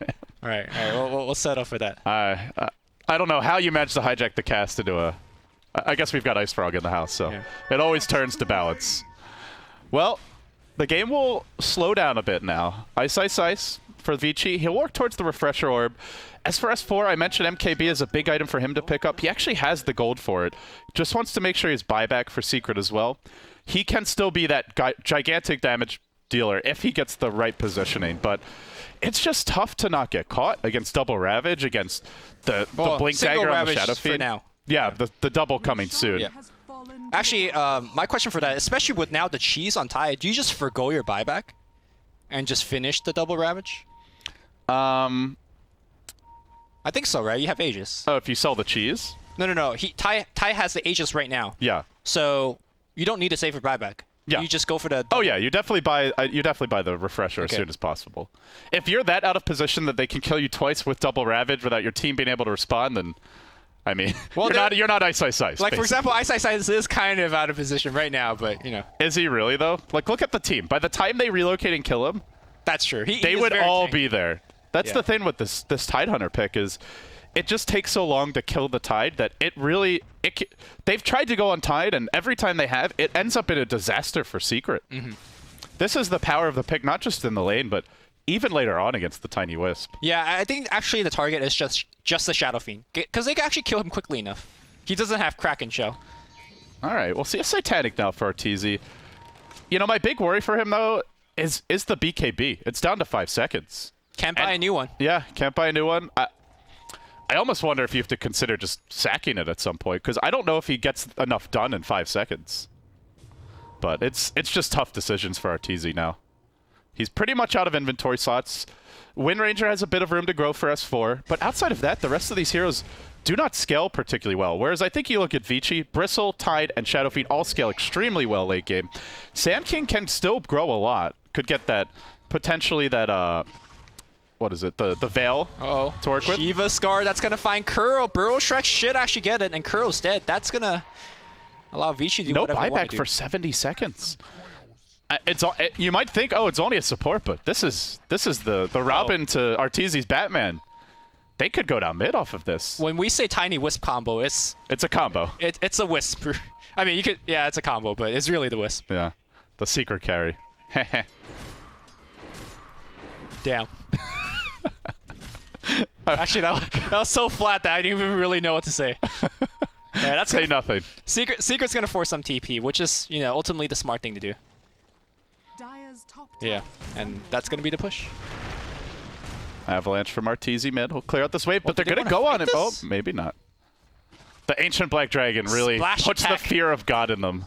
right. We'll set up for that. I don't know how you managed to hijack the cast into a. I guess we've got Ice Frog in the house, so it always turns to balance. Well, the game will slow down a bit now. Ice Ice Ice for Vici. He'll work towards the Refresher Orb. As for S4, I mentioned MKB is a big item for him to pick up. He actually has the gold for it. Just wants to make sure he's buyback for Secret as well. He can still be that gigantic damage dealer if he gets the right positioning, but it's just tough to not get caught against double Ravage, against the Blink Dagger on the Shadow Fiend. For now. Yeah, the double coming soon. Yeah. Actually, my question for that, especially with now the cheese on Ty, do you just forgo your buyback and just finish the double Ravage? I think so, right? You have Aegis. Oh, if you sell the cheese? No. Ty has the Aegis right now. Yeah. So you don't need to save for buyback. Yeah. You just go for the. Oh yeah, you definitely buy the refresher as soon as possible. If you're that out of position that they can kill you twice with double Ravage without your team being able to respond, then I mean, you're not Ice Ice Ice. Like basically. For example, Ice Ice Ice is kind of out of position right now, but Is he really though? Like look at the team. By the time they relocate and kill him, that's true. They would all be there. That's the thing with this Tidehunter pick is it just takes so long to kill the Tide that they've tried to go on Tide, and every time they have, it ends up in a disaster for Secret. This is the power of the pick, not just in the lane, but even later on against the Tiny Wisp. Yeah, I think actually the target is just the Shadow Fiend, because they can actually kill him quickly enough. He doesn't have Kraken Shell. All right, we'll see a Satanic now for RTZ. You know, my big worry for him, though, is the BKB. It's down to 5 seconds. Can't buy a new one. Yeah, can't buy a new one. I almost wonder if you have to consider just sacking it at some point, because I don't know if he gets enough done in 5 seconds. But it's just tough decisions for RTZ now. He's pretty much out of inventory slots. Wind Ranger has a bit of room to grow for S4, but outside of that, the rest of these heroes do not scale particularly well. Whereas I think you look at Vici, Bristle, Tide, and Shadow Fiend all scale extremely well late game. Sand King can still grow a lot. Could get that, potentially that, what is it, the Veil to work with. Shiva Scar, that's going to find Kuro. Burrow Shrek should actually get it, and Kuro's dead. That's going to allow Vici to do no whatever he wants buyback to for do. 70 seconds. You might think, oh, it's only a support, but this is the Robin to RTZ's Batman. They could go down mid off of this. When we say Tiny Wisp combo, it's a combo. it's a Wisp. I mean, you could, yeah, it's a combo, but it's really the Wisp. Yeah, the secret carry. Damn. Actually, that was so flat that I didn't even really know what to say. Yeah, that's Say nothing. Secret's gonna force some TP, which is, you know, ultimately the smart thing to do. Yeah, and that's gonna be the push. Avalanche from RTZ mid will clear out this wave, but they're they going to wanna go on fight it. Oh, this? maybe not. The Ancient Black Dragon really Splash puts attack. the fear of God in them.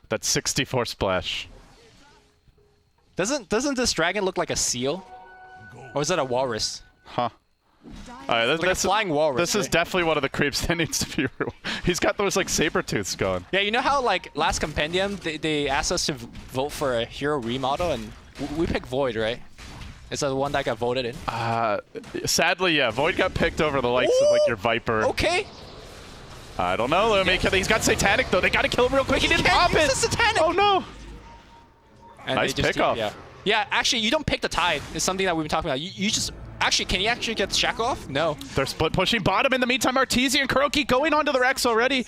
That 64 splash. Doesn't this dragon look like a seal? Or is that a walrus? Huh. All right, Like a flying walrus. This is right? definitely one of the creeps that needs to be. He's got those like saber tooths going. Yeah, you know how like last compendium they asked us to vote for a hero remodel, and we picked Void, right? Is that the one that got voted in? Sadly, yeah, Void got picked over the likes of like your Viper. Okay. I don't know, Lumi. He's got Satanic though. They got to kill him real quick. He didn't can't pop use it. the Satanic. Oh no. And Nice they just pickoff. Yeah. Yeah, actually, you don't pick the Tide. It's something that we've been talking about. You just... Actually, can you actually get Shackle off? No. They're split pushing bottom. In the meantime, Arteezy and Kuroki going onto the Rex already.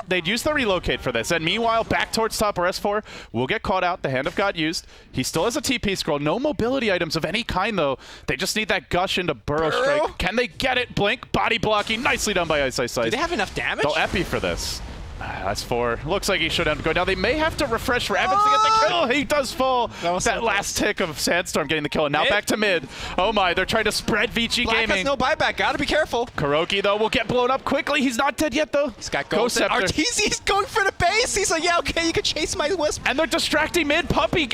They'd use the relocate for this. And meanwhile, back towards top, S4 will get caught out. The Hand of God used. He still has a TP scroll. No mobility items of any kind, though. They just need that gush into Burrow Strike. Can they get it? Blink, body blocking. Nicely done by Ice. Do they have enough damage? They'll epi for this. S4 looks like he should have to go down. They may have to refresh for Evans to get the kill. He does fall. That last tick of Sandstorm getting the kill. And now Mid? back to mid. Oh my, they're trying to spread Vici Black Gaming. has no buyback. Gotta be careful. Kuroki, though, will get blown up quickly. He's not dead yet, though. He's got Ghost. Arteezy's going for the base. He's like, yeah, okay, you can chase my Wisp. And they're distracting mid. Puppy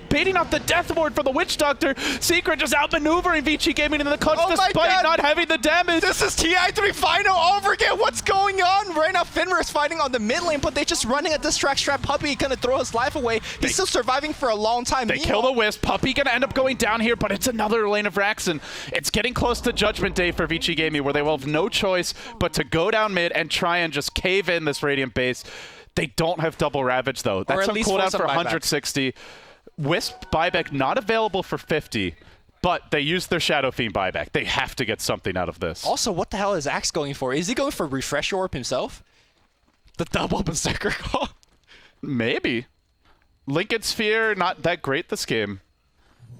baiting off the Death Ward for the Witch Doctor. Secret just outmaneuvering Vici Gaming in the clutch Oh my despite God. not having the damage. This is TI3 final over again. What's going on? Right now, Finra is fighting on the mid lane, but they just running a distract strap. Puppy gonna throw his life away. He's still surviving for a long time. They kill the Wisp. Puppy gonna end up going down here, but it's another lane of racks, and it's getting close to Judgment Day for Vici Gaming, where they will have no choice but to go down mid and try and just cave in this Radiant base. They don't have double Ravage, though. That's at on least cooldown force a for buyback. 160. Wisp buyback not available for 50, but they use their Shadow Fiend buyback. They have to get something out of this. Also, what the hell is Axe going for? Is he going for Refresh Orb himself? The double Berserker call? Maybe. Lincoln Sphere, not that great this game.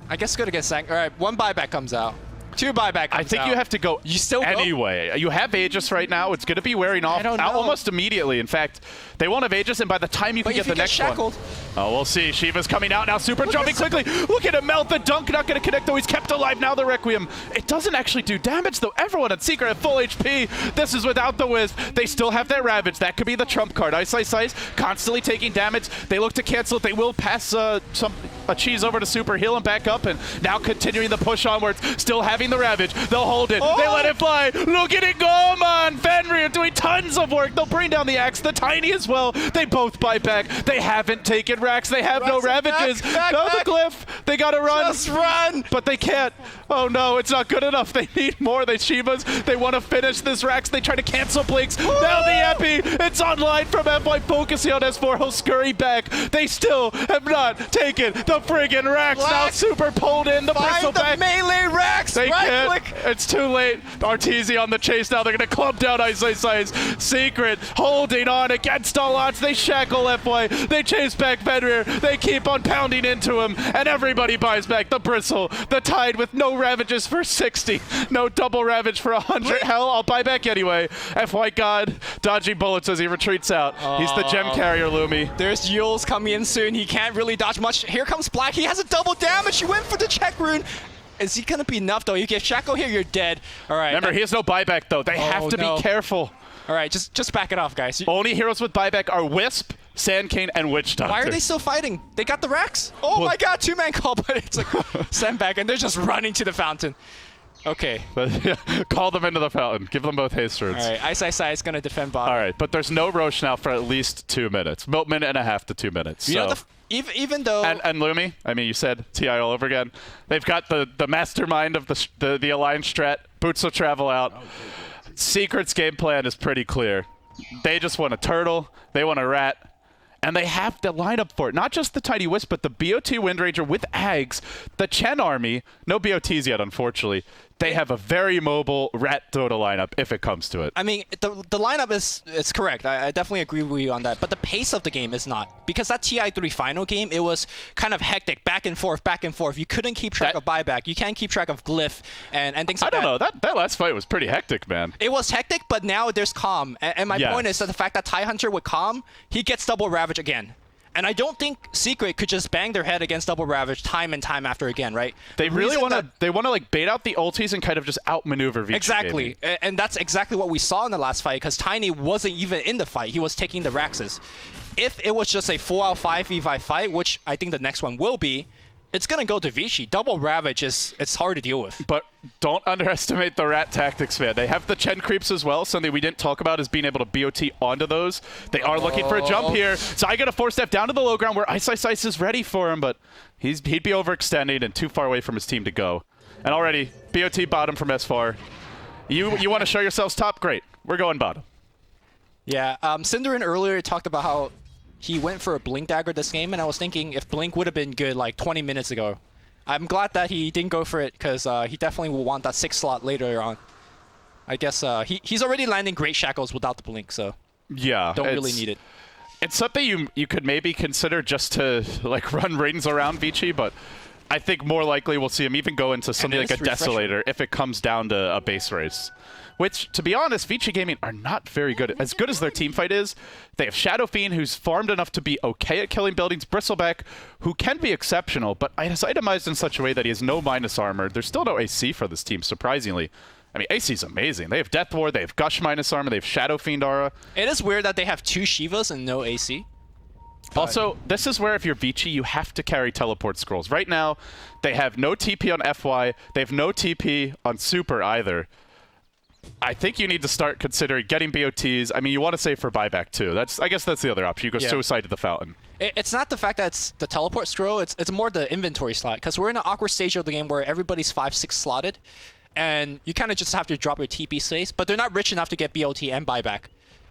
I guess good against Sang. All right, one buyback comes out. Two buyback comes I think out. you have to go You still go? anyway. You have Aegis right now. It's going to be wearing off don't out know. almost immediately. In fact, they won't have Aegis, and by the time you But can if get the you next shackled, one. Oh, we'll see. Shiva's coming out now. Super jumping quickly. Look at him melt. The dunk not going to connect, though. He's kept alive now, the Requiem. It doesn't actually do damage, though. Everyone at Secret at full HP. This is without the Wisp. They still have that Ravage. That could be the trump card. Ice constantly taking damage. They look to cancel it. They will pass a cheese over to Super, heal him back up, and now continuing the push onwards. Still having the Ravage. They'll hold it. They let it fly. Look at it go, man. Fenrir doing tons of work. They'll bring down the Axe. The Tiny as well. They both buy back. They haven't taken racks. They have no Ravages. back, No, back. the Glyph. They gotta run. Just run. But they can't. Oh no, it's not good enough. They need more. They Shivas. They want to finish this racks. They try to cancel Blinks. Now the Epi. It's online from FY, focusing on S4. He'll scurry back. They still have not taken the the friggin' Rex. Now super pulled in. The Find the bristleback. melee Rex. They Right can't. click. It's too late. Arteezy on the chase now. They're going to clump down Ice. Secret holding on against all odds. They shackle FY. They chase back Fenrir. They keep on pounding into him. And everybody buys back the bristle. The Tide with no ravages for 60. No double ravage for 100. Hell, I'll buy back anyway. FY God dodging bullets as he retreats out. He's the gem carrier, Lumi. There's Yules coming in soon. He can't really dodge much. Here comes Black. He has a double damage. He went for the check rune. Is he going to be enough, though? You get Shackle here, you're dead. All right. Remember, he has no buyback, though. They have to no. be careful. All right, just back it off, guys. Only heroes with buyback are Wisp, Sand King, and Witch Doctor. Why are they still fighting? They got the Rex. Oh my God, two-man call, but it's like send back, and they're just running to the fountain. Okay. Call them into the fountain. Give them both haste runes. All right, Ice is going to defend bottom. All right, but there's no Roche now for at least 2 minutes. About minute and a half to 2 minutes. You so. know, even though... And Lumi, I mean, you said TI all over again. They've got the mastermind of the Alliance strat. Boots will travel out. Secret's game plan is pretty clear. They just want a turtle. They want a rat. And they have the lineup for it. Not just the Tiny Wisp, but the BOT Windranger with Ags, the Chen army. No BOTs yet, unfortunately. They have a very mobile Rat Dota lineup if it comes to it. I mean, the lineup is correct. I definitely agree with you on that. But the pace of the game is not. Because that TI3 final game, it was kind of hectic, back and forth, back and forth. You couldn't keep track of buyback. You can't keep track of glyph and things like that. I don't know. That last fight was pretty hectic, man. It was hectic, but now there's calm. And my point is that the fact that TIE Hunter with calm, he gets double ravage again. And I don't think Secret could just bang their head against double ravage time and time after again, right? They really want to like bait out the ultis and kind of just outmaneuver Vici. Exactly. And that's exactly what we saw in the last fight, because Tiny wasn't even in the fight. He was taking the Raxes. If it was just a 4-out-5 fight, which I think the next one will be, it's going to go to Vici. Double Ravage it's hard to deal with. But don't underestimate the rat tactics, man. They have the Chen creeps as well. Something we didn't talk about is being able to BOT onto those. They are looking for a jump here. So I got a 4-step down to the low ground where Ice is ready for him, but he'd be overextending and too far away from his team to go. And already, BOT bottom from S4. You want to show yourselves top? Great. We're going bottom. Yeah, Cinderin earlier talked about how he went for a Blink Dagger this game, and I was thinking if Blink would have been good like 20 minutes ago. I'm glad that he didn't go for it, because he definitely will want that 6 slot later on. I guess he's already landing great shackles without the Blink, so yeah, don't really need it. It's something you could maybe consider just to like run rings around Vici, but I think more likely we'll see him even go into something like a Desolator if it comes down to a base race. Which, to be honest, Vici Gaming are not very good. As good as their team fight is, they have Shadow Fiend, who's farmed enough to be okay at killing buildings, Bristleback, who can be exceptional, but it's itemized in such a way that he has no minus armor. There's still no AC for this team, surprisingly. I mean, AC is amazing. They have Death Ward, they have Gush minus armor, they have Shadow Fiend aura. It is weird that they have 2 Shivas and no AC. Also, this is where if you're Vici, you have to carry teleport scrolls. Right now, they have no TP on FY, they have no TP on Super either. I think you need to start considering getting BOTs. I mean, you want to save for buyback too. I guess that's the other option. You go Suicide to the Fountain. It's not the fact that it's the teleport scroll. It's more the inventory slot, because we're in an awkward stage of the game where everybody's 5-6 slotted, and you kind of just have to drop your TP space. But they're not rich enough to get BOT and buyback.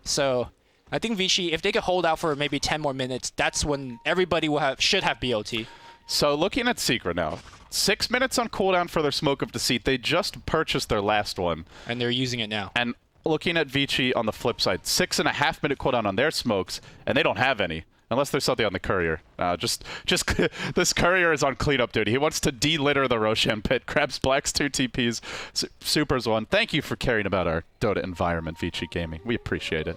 So I think Vici, if they could hold out for maybe 10 more minutes, that's when everybody should have BOT. So looking at Secret now, 6 minutes on cooldown for their Smoke of Deceit. They just purchased their last one. And they're using it now. And looking at Vici on the flip side, 6.5 minute cooldown on their smokes, and they don't have any. Unless there's something on the Courier. Just this Courier is on cleanup duty. He wants to de-litter the Roshan pit. Grabs Black's 2 TPs, Super's 1. Thank you for caring about our Dota environment, Vici Gaming. We appreciate it.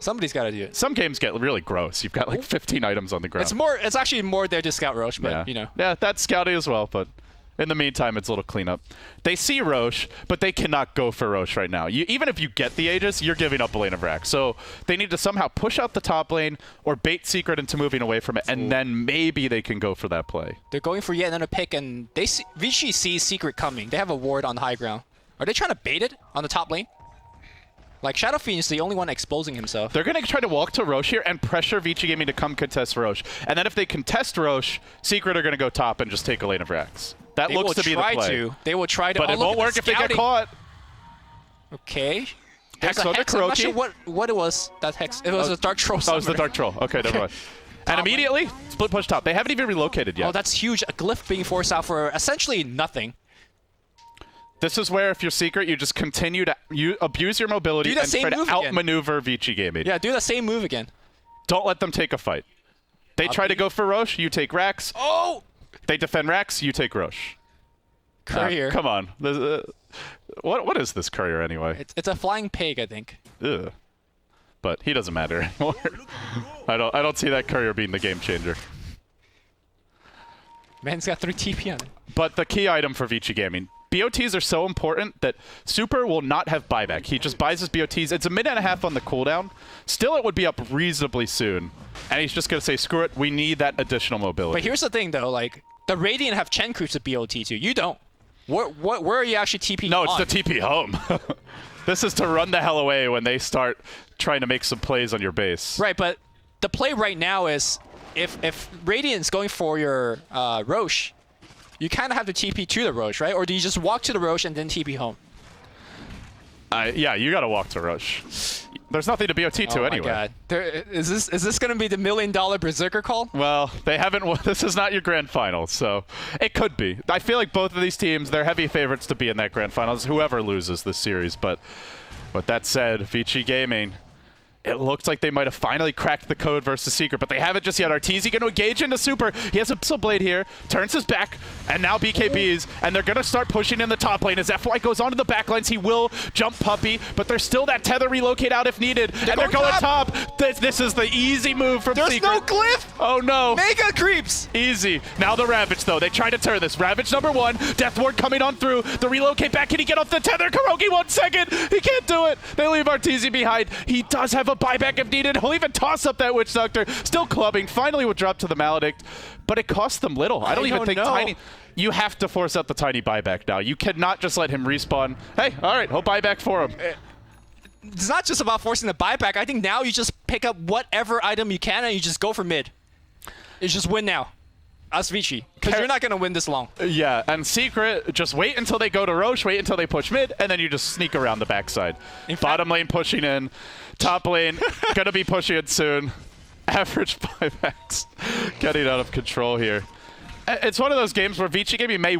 Somebody's got to do it. Some games get really gross. You've got like 15 items on the ground. It's actually more there to scout Roche, but you know. Yeah, that's scouting as well, but in the meantime, it's a little cleanup. They see Roche, but they cannot go for Roche right now. Even if you get the Aegis, you're giving up a lane of Rax. So they need to somehow push out the top lane or bait Secret into moving away from it, and then maybe they can go for that play. They're going for yet another pick, and Vici sees Secret coming. They have a ward on the high ground. Are they trying to bait it on the top lane? Like, Shadow Fiend is the only one exposing himself. They're going to try to walk to Roche here and pressure Vici Gaming to come contest Roche. And then if they contest Roche, Secret are going to go top and just take a lane of Rax. That looks to be the play. They will try to. But it won't work if they get caught. Okay. Hex on the I'm not Kuroki. sure what it was, that Hex. It was a Dark Troll. That was the Dark Troll. Okay, never mind. And immediately, split push top. They haven't even relocated yet. Oh, that's huge. A glyph being forced out for essentially nothing. This is where, if you're secret, you just continue to abuse your mobility and try to outmaneuver Vici Gaming. Yeah, do the same move again. Don't let them take a fight. They try to go for Roche, you take Rax. Oh! They defend Rax, you take Roche. Courier. Come on. What is this courier anyway? It's a flying pig, I think. Ugh. But he doesn't matter anymore. I don't see that courier being the game changer. Man's got 3 TP on it. But the key item for Vici Gaming, BOTs are so important that Super will not have buyback. He just buys his BOTs. It's a minute and a half on the cooldown. Still, it would be up reasonably soon. And he's just going to say, screw it, we need that additional mobility. But here's the thing, though. Like, the Radiant have Chen creeps with BOT, too. You don't. Where are you actually TPing No, it's on? the TP home. This is to run the hell away when they start trying to make some plays on your base. Right, but the play right now is if Radiant's going for your Roche, you kind of have to TP to the Roche, right? Or do you just walk to the Roche and then TP home? Yeah, you got to walk to Roche. There's nothing to BOT to anyway. Oh my god. Is this going to be the $1 million Berserker call? Well, they haven't. This is not your grand final, so it could be. I feel like both of these teams, they're heavy favorites to be in that grand finals, whoever loses this series. But with that said, Vici Gaming, it looks like they might have finally cracked the code versus Secret, but they haven't just yet. Arteezy going to engage into Super. He has a Pistol Blade here, turns his back, and now BKBs, and they're going to start pushing in the top lane. As FY goes onto the back lines, he will jump Puppy, but there's still that tether relocate out if needed, and they're going top. This is the easy move from Secret. There's no glyph! Oh no. Mega creeps! Easy. Now the Ravage, though. They try to turn this. Ravage number 1. Death Ward coming on through. The relocate back. Can he get off the tether? Kurogi 1 second. He can't do it. They leave Arteezy behind. He does have a buyback if needed. He'll even toss up that Witch Doctor. Still clubbing. Finally would drop to the Maledict. But it costs them little. I don't even think Tiny... You have to force out the Tiny buyback now. You cannot just let him respawn. Hey, all right. He'll buy back for him. It's not just about forcing the buyback. I think now you just pick up whatever item you can and you just go for mid. You just win now. As Vici. Because you're not going to win this long. Yeah, and Secret, just wait until they go to Roche, wait until they push mid, and then you just sneak around the backside. Bottom lane pushing in, top lane gonna be pushing it soon. Average buybacks getting out of control here. It's one of those games where Vici Gaming may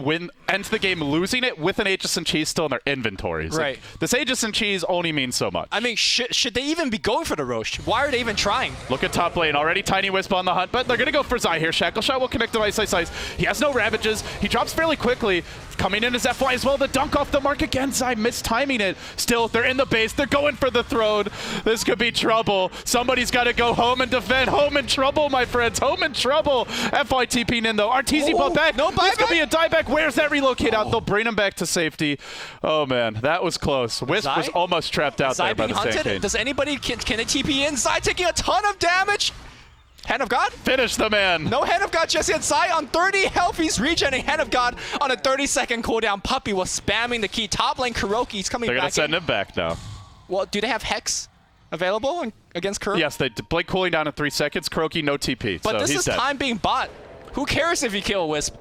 end the game losing it with an Aegis and Cheese still in their inventories. Right. Like, this Aegis and Cheese only means so much. I mean, should they even be going for the Roche? Why are they even trying? Look at top lane. Already Tiny Wisp on the hunt, but they're going to go for Zai here. Shackle Shot will connect to Ice Ice Ice. He has no Ravages. He drops fairly quickly. Coming in as FY as well. The dunk off the mark again. Zai mistiming it. Still, they're in the base. They're going for the throne. This could be trouble. Somebody's got to go home and defend. Home in trouble, my friends. Home in trouble. FY TPing in, though. Arteezy bought back. No This could be a dieback. Where's that relocate out? They'll bring him back to safety. Oh, man. That was close. Wisp Zai? was almost trapped out Zai there by being the hunted? Sand King. Does anybody, can they TP in? Zai taking a ton of damage. Hand of God? Finish the man. No Hand of God just yet. Zai on 30 health. He's regenerating. Hand of God on a 30-second cooldown. Puppy was spamming the key. Top lane Kuroki's coming They're back going to send him back now. Well, do they have Hex available against Kuroki? Yes, they Blake cooling down in 3 seconds. Kuroki, no TP. But so this he's is dead. time being bought. Who cares if you kill a Wisp?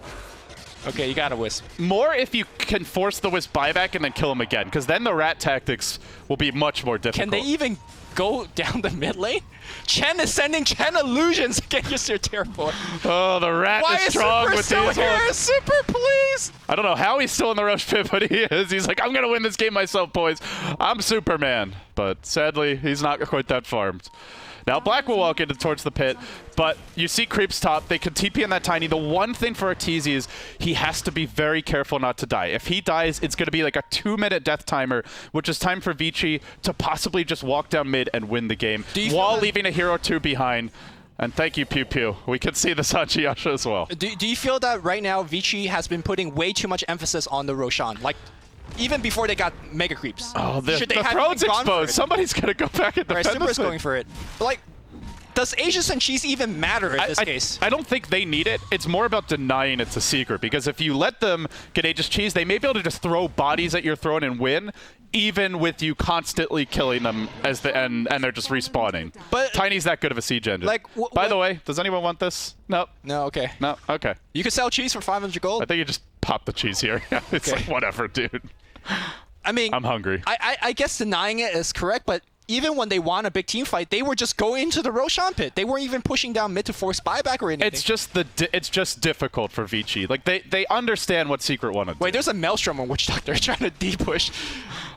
Okay, you got a Wisp. More if you can force the Wisp buyback and then kill him again, because then the rat tactics will be much more difficult. Can they even go down the mid lane? Chen is sending Chen illusions against your terrible. Oh, the rat Why is strong Super with still these here? ones. Super, please! I don't know how he's still in the Roche pit, but he is. He's like, I'm going to win this game myself, boys. I'm Superman. But sadly, he's not quite that farmed. Now Black will walk into towards the pit, but you see creeps top. They can TP on that Tiny. The one thing for Arteezy is he has to be very careful not to die. If he dies, it's going to be like a 2-minute death timer, which is time for Vici to possibly just walk down mid and win the game while leaving a hero 2 behind. And thank you, Pew Pew. We can see this on Chiasha as well. Do you feel that right now Vici has been putting way too much emphasis on the Roshan? Like, even before they got mega creeps. Oh, the throne's exposed. Somebody's going to go back and defend this Super's thing. going for it. But like, does Aegis and Cheese even matter in this case? I don't think they need it. It's more about denying it's a secret, because if you let them get Aegis Cheese, they may be able to just throw bodies at your throne and win, even with you constantly killing them as and they're just respawning. But Tiny's that good of a siege engine. Like, by the way, does anyone want this? No. No, okay. No, okay. You could sell cheese for 500 gold. I think you just pop the cheese here. It's like, whatever, dude. I mean, I'm hungry. I guess denying it is correct, but even when they won a big team fight, they were just going into the Roshan pit. They weren't even pushing down mid to force buyback or anything. It's just difficult for Vici. Like they understand what Secret wanted to do. Wait, there's a Maelstrom on Witch Doctor trying to D-push.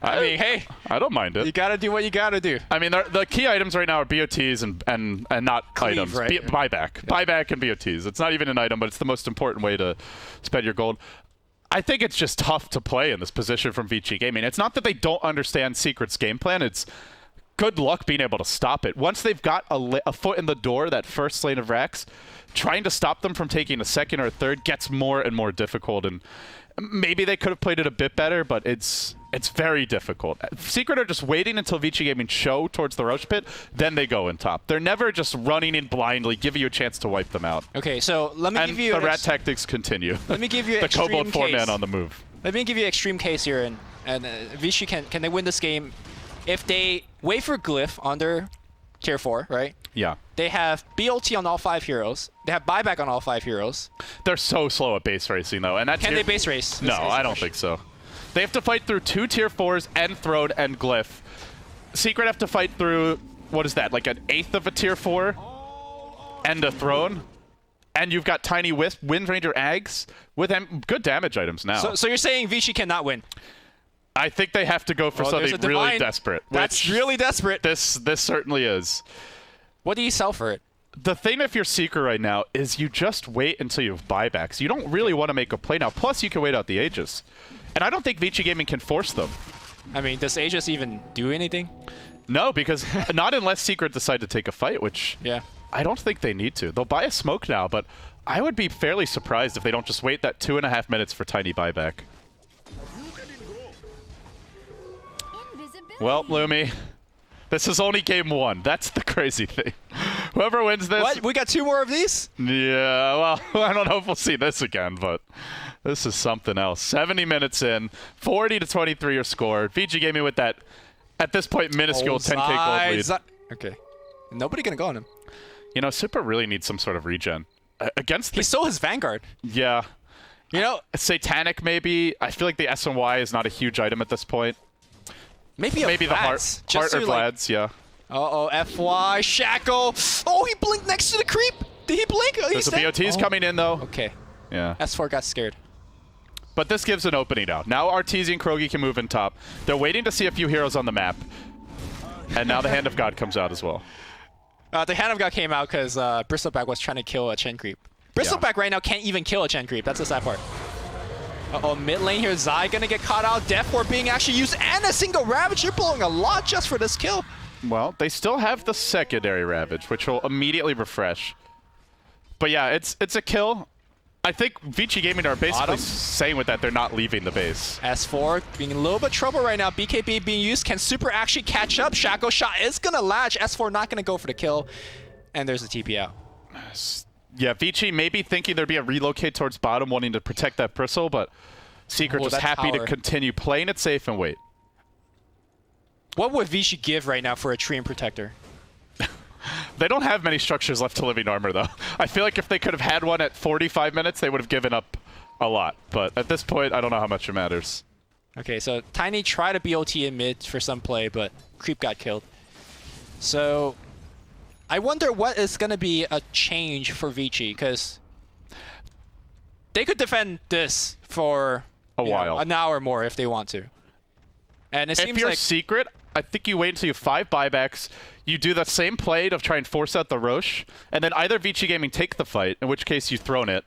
I mean, hey. I don't mind it. You gotta do what you gotta do. I mean, the key items right now are BOTs and not Cleave, items. right? Buyback. Yeah. Buyback and BOTs. It's not even an item, but it's the most important way to spend your gold. I think it's just tough to play in this position from Vici Gaming. It's not that they don't understand Secret's game plan. It's good luck being able to stop it. Once they've got a foot in the door, that first lane of racks, trying to stop them from taking a second or a third gets more and more difficult. And maybe they could have played it a bit better, but it's very difficult. Secret are just waiting until Vici Gaming show towards the Roche pit, then they go in top. They're never just running in blindly, giving you a chance to wipe them out. Okay, so let me give you the rat tactics continue. Let me give you the extreme Kobold case. 4-man on the move. Let me give you an extreme case here, and Vici can they win this game if they wait for Glyph on their tier 4, right? Yeah. They have BLT on all 5 heroes. They have buyback on all 5 heroes. They're so slow at base racing, though. And that's Can they base race? No, I don't think so. They have to fight through 2 tier 4s and Throne and Glyph. Secret have to fight through, what is that, like an 1/8 of a tier 4 and a Throne? And you've got Tiny Wisp, Wind Ranger Ags with good damage items now. So you're saying Vici cannot win? I think they have to go for something really desperate. That's really desperate. This certainly is. What do you sell for it? The thing if you're Secret right now is you just wait until you have buybacks. You don't really want to make a play now. Plus, you can wait out the Aegis. And I don't think Vici Gaming can force them. I mean, does Aegis even do anything? No, because not unless Secret decide to take a fight, which I don't think they need to. They'll buy a smoke now, but I would be fairly surprised if they don't just wait that 2.5 minutes for tiny buyback. Well, Lumi, this is only game 1. That's the crazy thing. Whoever wins this... What? We got 2 more of these? Yeah, well, I don't know if we'll see this again, but this is something else. 70 minutes in, 40-23 are scored. Vici Gaming with that, at this point, minuscule 10k gold lead. Okay. Nobody gonna go on him. You know, Super really needs some sort of regen. Against He stole his Vanguard. Yeah. You know... Satanic, maybe. I feel like the SNY is not a huge item at this point. Maybe the heart or Vlad's, yeah. Uh-oh, FY, Shackle. Oh, he blinked next to the creep. Did he blink? Oh, There's the BOT's coming in, though. Okay. Yeah. S4 got scared. But this gives an opening now. Now Arteezy and Krogi can move in top. They're waiting to see a few heroes on the map. And now the Hand of God comes out as well. The Hand of God came out because Bristleback was trying to kill a Chen creep. Bristleback right now can't even kill a Chen creep. That's the sad part. Uh-oh, mid lane here. Zai gonna get caught out. Death Ward being actually used and a single Ravage. You're blowing a lot just for this kill. Well, they still have the secondary Ravage, which will immediately refresh. But yeah, it's a kill. I think Vici Gaming are basically saying with that they're not leaving the base. S4 being in a little bit of trouble right now. BKB being used. Can Super actually catch up? Shackle shot is gonna latch. S4 not gonna go for the kill. And there's the TP out. Yeah, Vici maybe thinking there'd be a relocate towards bottom, wanting to protect that bristle, but Secret just happy to continue playing it safe and wait. What would Vici give right now for a Treant Protector? They don't have many structures left to living armor, though. I feel like if they could have had one at 45 minutes, they would have given up a lot. But at this point, I don't know how much it matters. Okay, so Tiny tried to BOT in mid for some play, but Creep got killed. So I wonder what is going to be a change for Vici, because they could defend this for a while, an hour more if they want to. And it seems if you're like Secret, I think you wait until you have 5 buybacks. You do the same play to try and force out the Roche, and then either Vici Gaming take the fight, in which case you've thrown it,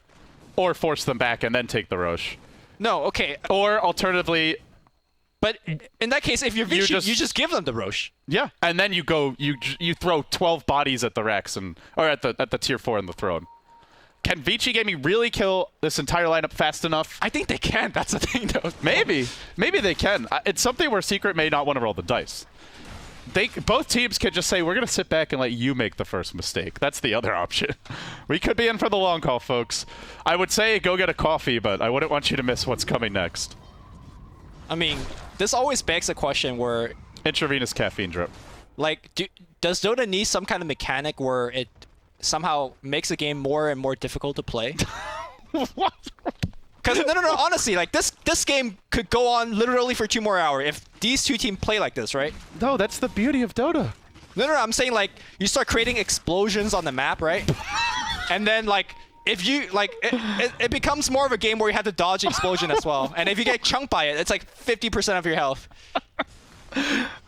or force them back and then take the Roche. No, okay. Or alternatively... But in that case, if you're Vici, you just give them the Roche. Yeah, and then you go, you throw 12 bodies at the Rex, or at the tier 4 in the throne. Can Vici Gaming really kill this entire lineup fast enough? I think they can. That's the thing, though. Maybe they can. It's something where Secret may not want to roll the dice. Both teams could just say, we're going to sit back and let you make the first mistake. That's the other option. We could be in for the long haul, folks. I would say go get a coffee, but I wouldn't want you to miss what's coming next. I mean, this always begs a question where... Intravenous caffeine drip. Like, does Dota need some kind of mechanic where it somehow makes the game more and more difficult to play? What? Because, no, honestly, like, this this game could go on literally for 2 more hours if these two teams play like this, right? No, that's the beauty of Dota. No, I'm saying like you start creating explosions on the map, right? And then like if you like, it becomes more of a game where you have to dodge explosion as well. And if you get chunked by it, it's like 50% of your health.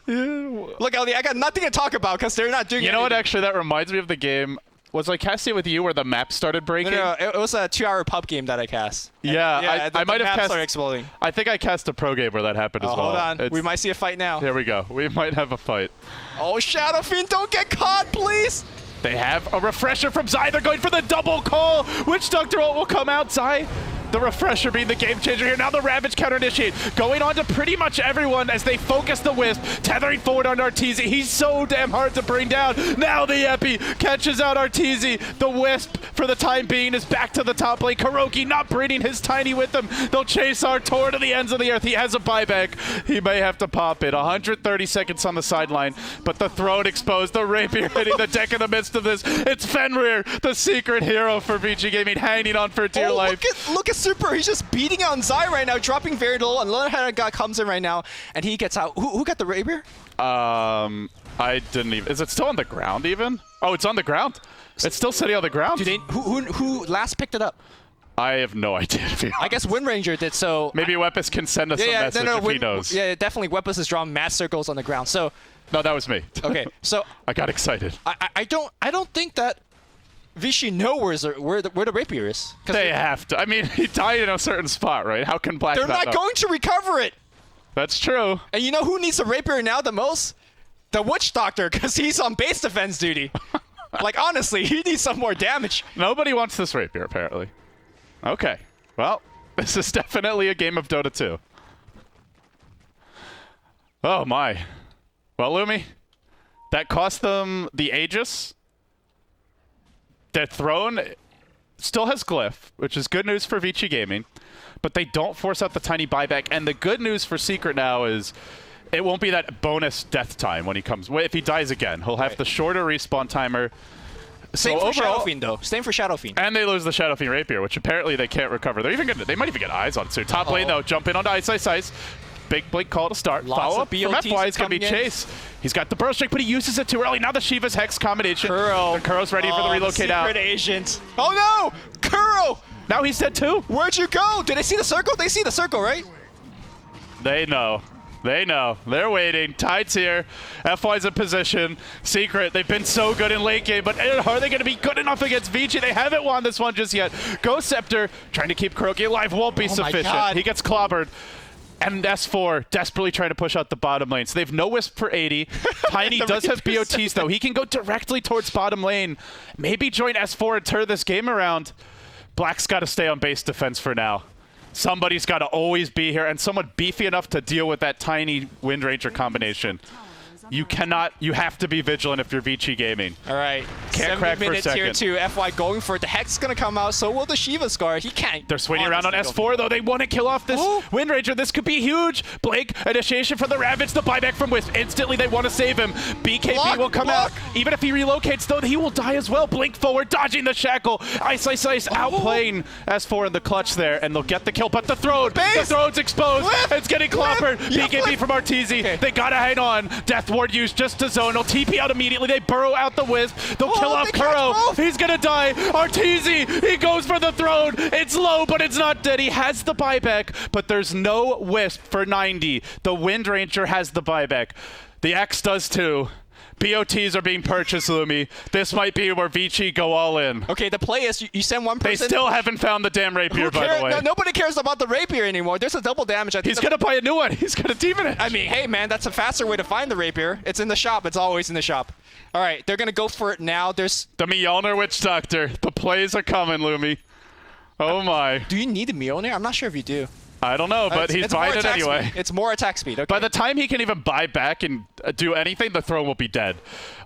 Look, Ellie, I got nothing to talk about because they're not doing. You know what? Actually, that reminds me of the game. Was I casting it with you where the map started breaking? No, it was a 2-hour pub game that I cast. Yeah, I might have cast. Started exploding. I think I cast a pro game where that happened as well. Hold on, we might see a fight now. Here we go. We might have a fight. Oh, Shadow Fiend, don't get caught, please. They have a refresher from Zai. They're going for the double call. Which Doctor ult will come out? Zai, the refresher being the game changer here. Now the Ravage counter initiate. Going on to pretty much everyone as they focus the Wisp. Tethering forward on Arteezy. He's so damn hard to bring down. Now the Epi catches out Arteezy. The Wisp, for the time being, is back to the top lane. Kuroki not bringing his tiny with him. They'll chase Artor to the ends of the earth. He has a buyback. He may have to pop it. 130 seconds on the sideline, but the throne exposed. The rapier hitting the deck in the midst of this. It's Fenrir, the secret hero for Vici Gaming, hanging on for dear life. Look at Super. He's just beating on Zai right now, dropping very little. And another guy comes in right now, and he gets out. Who got the rapier? I didn't even. Is it still on the ground even? Oh, it's on the ground. It's still sitting on the ground. Who last picked it up? I have no idea. I guess Wind Ranger did. So maybe Weppus can send us a message if he knows. Yeah, definitely. Weppus has drawn mass circles on the ground. So no, that was me. Okay, so I got excited. I don't think that Vici knows where the rapier is. They have to. I mean, he died in a certain spot, right? How can Black? They're not going to recover it. That's true. And you know who needs a rapier now the most? The Witch Doctor, because he's on base defense duty. Like honestly, he needs some more damage. Nobody wants this rapier, apparently. Okay. Well, this is definitely a game of Dota 2. Oh my. Well, Lumi, that cost them the Aegis. Their throne still has Glyph, which is good news for Vici Gaming, but they don't force out the tiny buyback. And the good news for Secret now is it won't be that bonus death time when he comes. If he dies again, he'll have the shorter respawn timer. Same for Shadow Fiend, though. Same for Shadow Fiend. And they lose the Shadow Fiend Rapier, which apparently they can't recover. They're even gonna, they might even get eyes on it soon. Top lane, though, jump in onto Ice. Big blink call to start. Follow up from FY is going to be Chase. He's got the burst strike, but he uses it too early. Now the Shiva's Hex combination. Kuro's ready for the relocate out. Secret agent. Oh no! Kuro! Now he's dead too. Where'd you go? Did they see the circle? They see the circle, right? They know. They know. They're waiting. Tide's here. FY's in position. Secret, they've been so good in late game, but are they going to be good enough against Vici? They haven't won this one just yet. Ghost Scepter trying to keep Kuroki alive won't be sufficient. He gets clobbered. And S4 desperately trying to push out the bottom lane. So they have no Wisp for 80. Tiny does have BOTs, though. He can go directly towards bottom lane. Maybe join S4 and turn this game around. Black's got to stay on base defense for now. Somebody's got to always be here, and someone beefy enough to deal with that tiny Wind Ranger combination. You cannot, you have to be vigilant if you're Vici Gaming. All right. Can't crack for a second. Minutes here to FY going for it. The Hex is going to come out, so will the Shiva Scar. He can't. They're swinging around on S4, though. They want to kill off this Wind Ranger. This could be huge. Blake, initiation for the Ravage. The buyback from Wisp. Instantly, they want to save him. BKB will come out. Even if he relocates, though, he will die as well. Blink forward, dodging the shackle. Ice, outplaying S4 in the clutch there, and they'll get the kill. But the throne, the throne's exposed. It's getting clobbered. BKB from Arteezy. They got to hang on. Death Ward used just to zone. They'll TP out immediately. They burrow out the Wisp. They'll kill off Kuro. He's gonna die. Arteezy, he goes for the throne. It's low, but it's not dead. He has the buyback, but there's no Wisp for 90. The Wind Ranger has the buyback. The X does too. BOTs are being purchased, Lumi. This might be where Vici go all in. Okay, the play is you send one person. They still haven't found the damn rapier, by the way. No, nobody cares about the rapier anymore. There's a double damage. He's going to buy a new one. He's going to demon it. I mean, hey, man, that's a faster way to find the rapier. It's in the shop. It's always in the shop. All right, they're going to go for it now. There's the Mjolnir Witch Doctor. The plays are coming, Lumi. Oh, my. Do you need a Mjolnir? I'm not sure if you do. I don't know, but he's buying it anyway. It's more attack speed. Okay. By the time he can even buy back and do anything, the throne will be dead.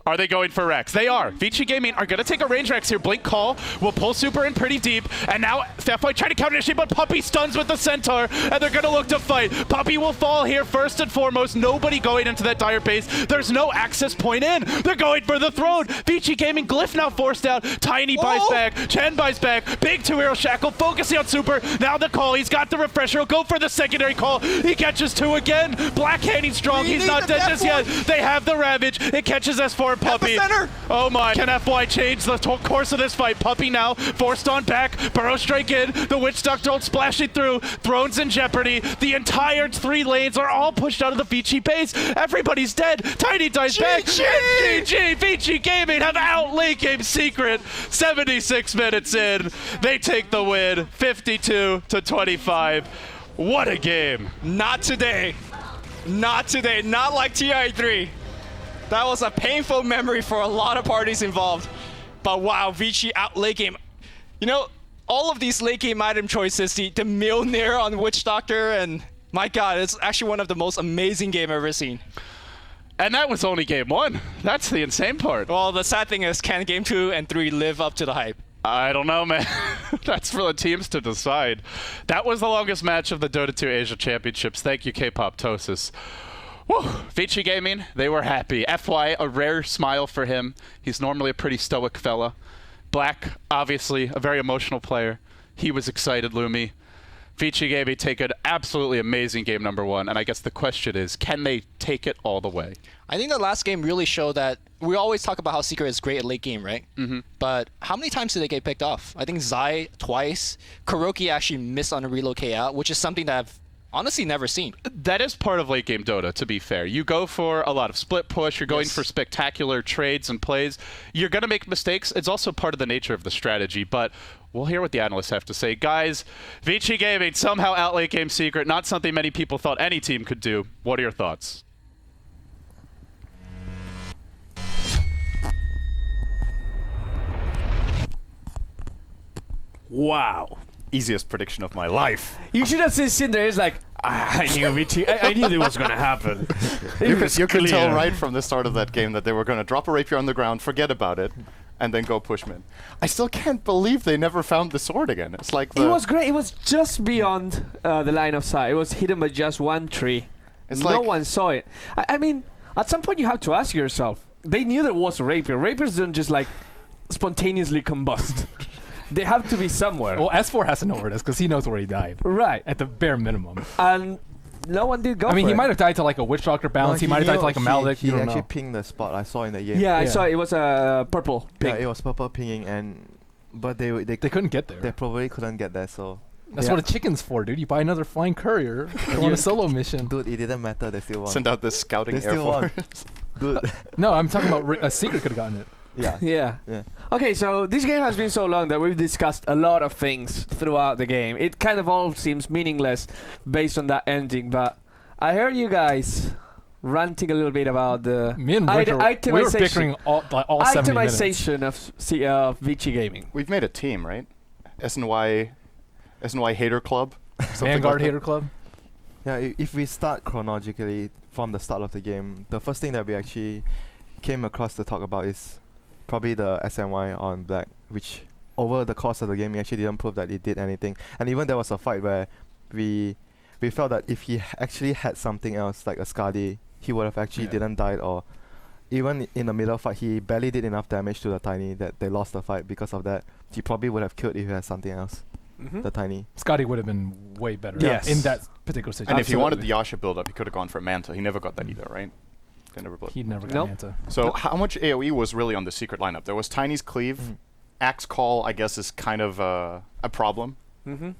Are they going for Rex? They are. Vici Gaming are going to take a range Rex here. Blink Call will pull Super in pretty deep. And now F-White trying to counter initiate, but Puppey stuns with the Centaur. And they're going to look to fight. Puppey will fall here first and foremost. Nobody going into that dire base. There's no access point in. They're going for the throne. Vici Gaming, Glyph now forced out. Tiny buys back. Chen buys back. Big 2-hero Shackle focusing on Super. Now the call. He's got the refresher. He'll go for the secondary call. He catches 2 again. Black Handing strong. He's not dead just yet. They have the Ravage. It catches S4 and Puppey. Oh my. Can FY change the course of this fight? Puppey now forced on back. Burrow strike in. The Witch Doctor ult splashing through. Thrones in jeopardy. The entire 3 lanes are all pushed out of the Vici base. Everybody's dead. Tiny dies back. GG. Vici Gaming have out late game Secret. 76 minutes in. They take the win. 52-25. What a game. Not today. Not today. Not like TI3. That was a painful memory for a lot of parties involved. But wow, Vici out late game. You know, all of these late game item choices, the Mjolnir on Witch Doctor, and my god, it's actually one of the most amazing game I've ever seen. And that was only game 1. That's the insane part. Well, the sad thing is, can game 2 and 3 live up to the hype? I don't know, man. That's for the teams to decide. That was the longest match of the Dota 2 Asia Championships. Thank you, K-Poptosis. Woo! Vici Gaming, they were happy. FY, a rare smile for him. He's normally a pretty stoic fella. Black, obviously, a very emotional player. He was excited, Lumi. Vici Gaming take an absolutely amazing game number 1, and I guess the question is, can they take it all the way? I think the last game really showed that we always talk about how Secret is great at late game, right? Mm-hmm. But how many times did they get picked off? I think Zai twice. Kuroki actually missed on a relocate out, which is something that I've honestly never seen. That is part of late game Dota, to be fair. You go for a lot of split push, you're going for spectacular trades and plays. You're going to make mistakes. It's also part of the nature of the strategy, but we'll hear what the analysts have to say. Guys, Vici Gaming somehow out late game Secret, not something many people thought any team could do. What are your thoughts? Wow. Easiest prediction of my life. You should have seen there. It's like, I knew Vici. I knew it was going to happen. You could tell right from the start of that game that they were going to drop a rapier on the ground, forget about it, and then go push mid. I still can't believe they never found the sword again. It's like it was great. It was just beyond the line of sight. It was hidden by just one tree. It's no like one saw it. I mean, at some point you have to ask yourself. They knew there was a rapier. Rapiers don't just like spontaneously combust. They have to be somewhere. Well, S4 has to know where it is because he knows where he died. Right. At the bare minimum. And no one did go I mean, for he it. might have died to like a Witch Doctor bounce. He might have died to like a Maldic. He You don't actually know. pinged the spot I saw in the game. Yeah, I saw it. It was a purple ping. Yeah, it was purple pinging, but they couldn't get there. They probably couldn't get there. So That's what a chicken's for, dude. You buy another flying courier on a solo mission. dude, it didn't matter. They still won. send out this scouting They air still won. force. Dude. No, I'm talking about a Secret could have gotten it. Yeah. Yeah. Okay, so this game has been so long that we've discussed a lot of things throughout the game. It kind of all seems meaningless based on that ending, but I heard you guys ranting a little bit about the Me and Rick we were bickering all 70 minutes. itemization of Vici Gaming. We've made a team, right? SNY Hater Club. Vanguard Hater Club. Yeah, if we start chronologically from the start of the game, the first thing that we actually came across to talk about is probably the SNY on Black, which over the course of the game, he actually didn't prove that it did anything. And even there was a fight where we felt that if he actually had something else, like a Skadi, he would have actually didn't died, or even in the middle fight, he barely did enough damage to the Tiny that they lost the fight because of that. He probably would have killed if he had something else. The Tiny. Scotty would have been way better in that particular situation. And if he wanted the Yasha build-up, he could have gone for Manta. He never got that either, right? They never He never got Manta. So how much AoE was really on the Secret lineup? There was Tiny's Cleave. Axe Call, I guess, is kind of a problem.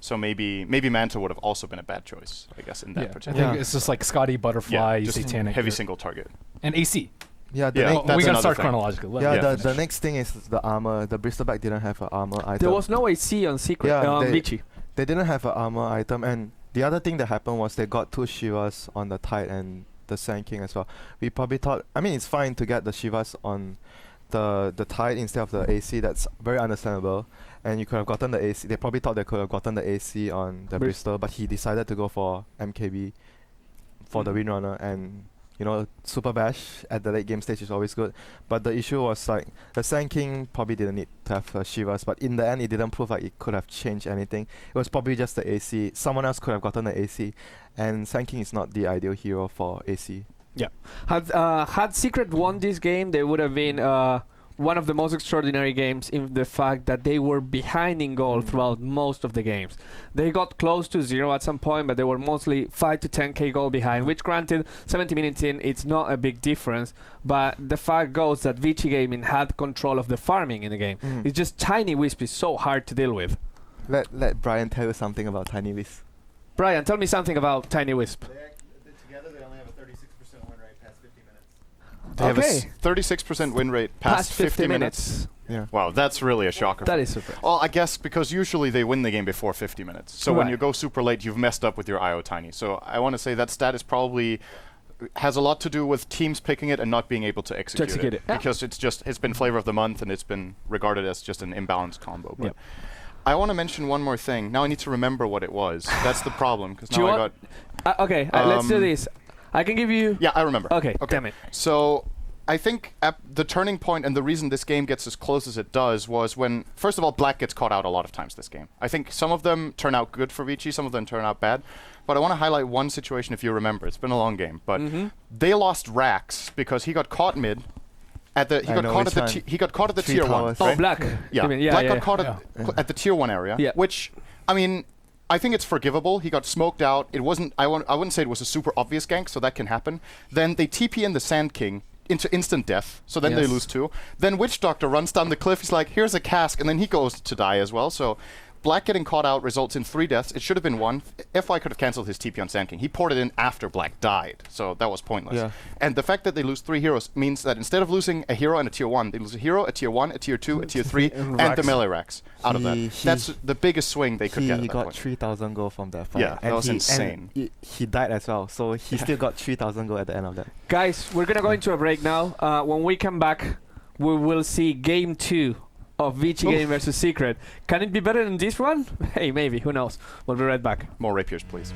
So maybe Manta would have also been a bad choice, I guess, in that particular. I think it's just like Scotty, Butterfly, just Satanic. heavy single target. And AC. Yeah, Yeah, next- that's we gotta another start thing. chronologically. the next thing is the armor. The Bristleback didn't have an armor item. There was no AC on Secret on Vici. They didn't have an armor item, and the other thing that happened was they got 2 Shivas on the Tide and the Sand King as well. We probably thought, I mean, it's fine to get the Shivas on the Tide instead of the AC. That's very understandable. And you could have gotten the AC. They probably thought they could have gotten the AC on the Bristol, but he decided to go for MKB for the Windrunner, and Super Bash at the late game stage is always good. But the issue was like the Sand King probably didn't need to have Shivas, but in the end it didn't prove like it could have changed anything. It was probably just the AC. Someone else could have gotten the AC, and Sand King is not the ideal hero for AC. Yeah. Had Secret won this game, they would have been one of the most extraordinary games in the fact that they were behind in goal throughout most of the games. They got close to 0 at some point, but they were mostly 5 to 10k goal behind, which granted, 70 minutes in, it's not a big difference, but the fact goes that Vici Gaming had control of the farming in the game. It's just Tiny Wisp is so hard to deal with. Let Brian tell you something about Tiny Wisp. Brian, tell me something about Tiny Wisp. Together they only have a 36% win rate past 50 minutes. They have a 36% win rate past 50 minutes. Yeah. Wow, that's really a shocker. That is super. Well, I guess because usually they win the game before 50 minutes. So when Right. you go super late, you've messed up with your IO Tiny. So I want to say that stat is probably has a lot to do with teams picking it and not being able to execute it. Yeah. Because it's been flavor of the month and it's been regarded as just an imbalanced combo. But Yep. I want to mention one more thing. Now I need to remember what it was. That's the problem. Because Do you now I want- got... Okay, let's do this. I can give you... Yeah, I remember. Okay, damn it. So I think the turning point and the reason this game gets as close as it does was when, first of all, Black gets caught out a lot of times this game. I think some of them turn out good for Vici, some of them turn out bad. But I want to highlight one situation if you remember. It's been a long game. But they lost Rax because he got caught mid. He got caught at the Three tier 1. towers. Oh, Right? Black. Yeah, You mean, Black got yeah. caught at the tier 1 area, Yeah. which, I mean, I think it's forgivable. He got smoked out. It wasn't. I wouldn't say it was a super obvious gank, so that can happen. Then they TP in the Sand King into instant death, so then they Yes. lose 2. Then Witch Doctor runs down the cliff. He's like, "Here's a cask," and then he goes to die as well. So Black getting caught out results in 3 deaths. It should have been 1. FY could have cancelled his TP on Sand King. He poured it in after Black died, so that was pointless. Yeah. And the fact that they lose 3 heroes means that instead of losing a hero and a tier 1, they lose a hero, a tier 1, a tier 2, a tier 3, and the Rax. melee Rax out of that. He- That's the biggest swing they could get at He that got point. 3,000 gold from that fight. Yeah, that was and insane. he died as well, so he still got 3,000 gold at the end of that. Guys, we're going to go into a break now. When we come back, we will see Game 2 of Vici Game versus Secret. Can it be better than this one? Hey, maybe. Who knows? We'll be right back. More rapiers, please.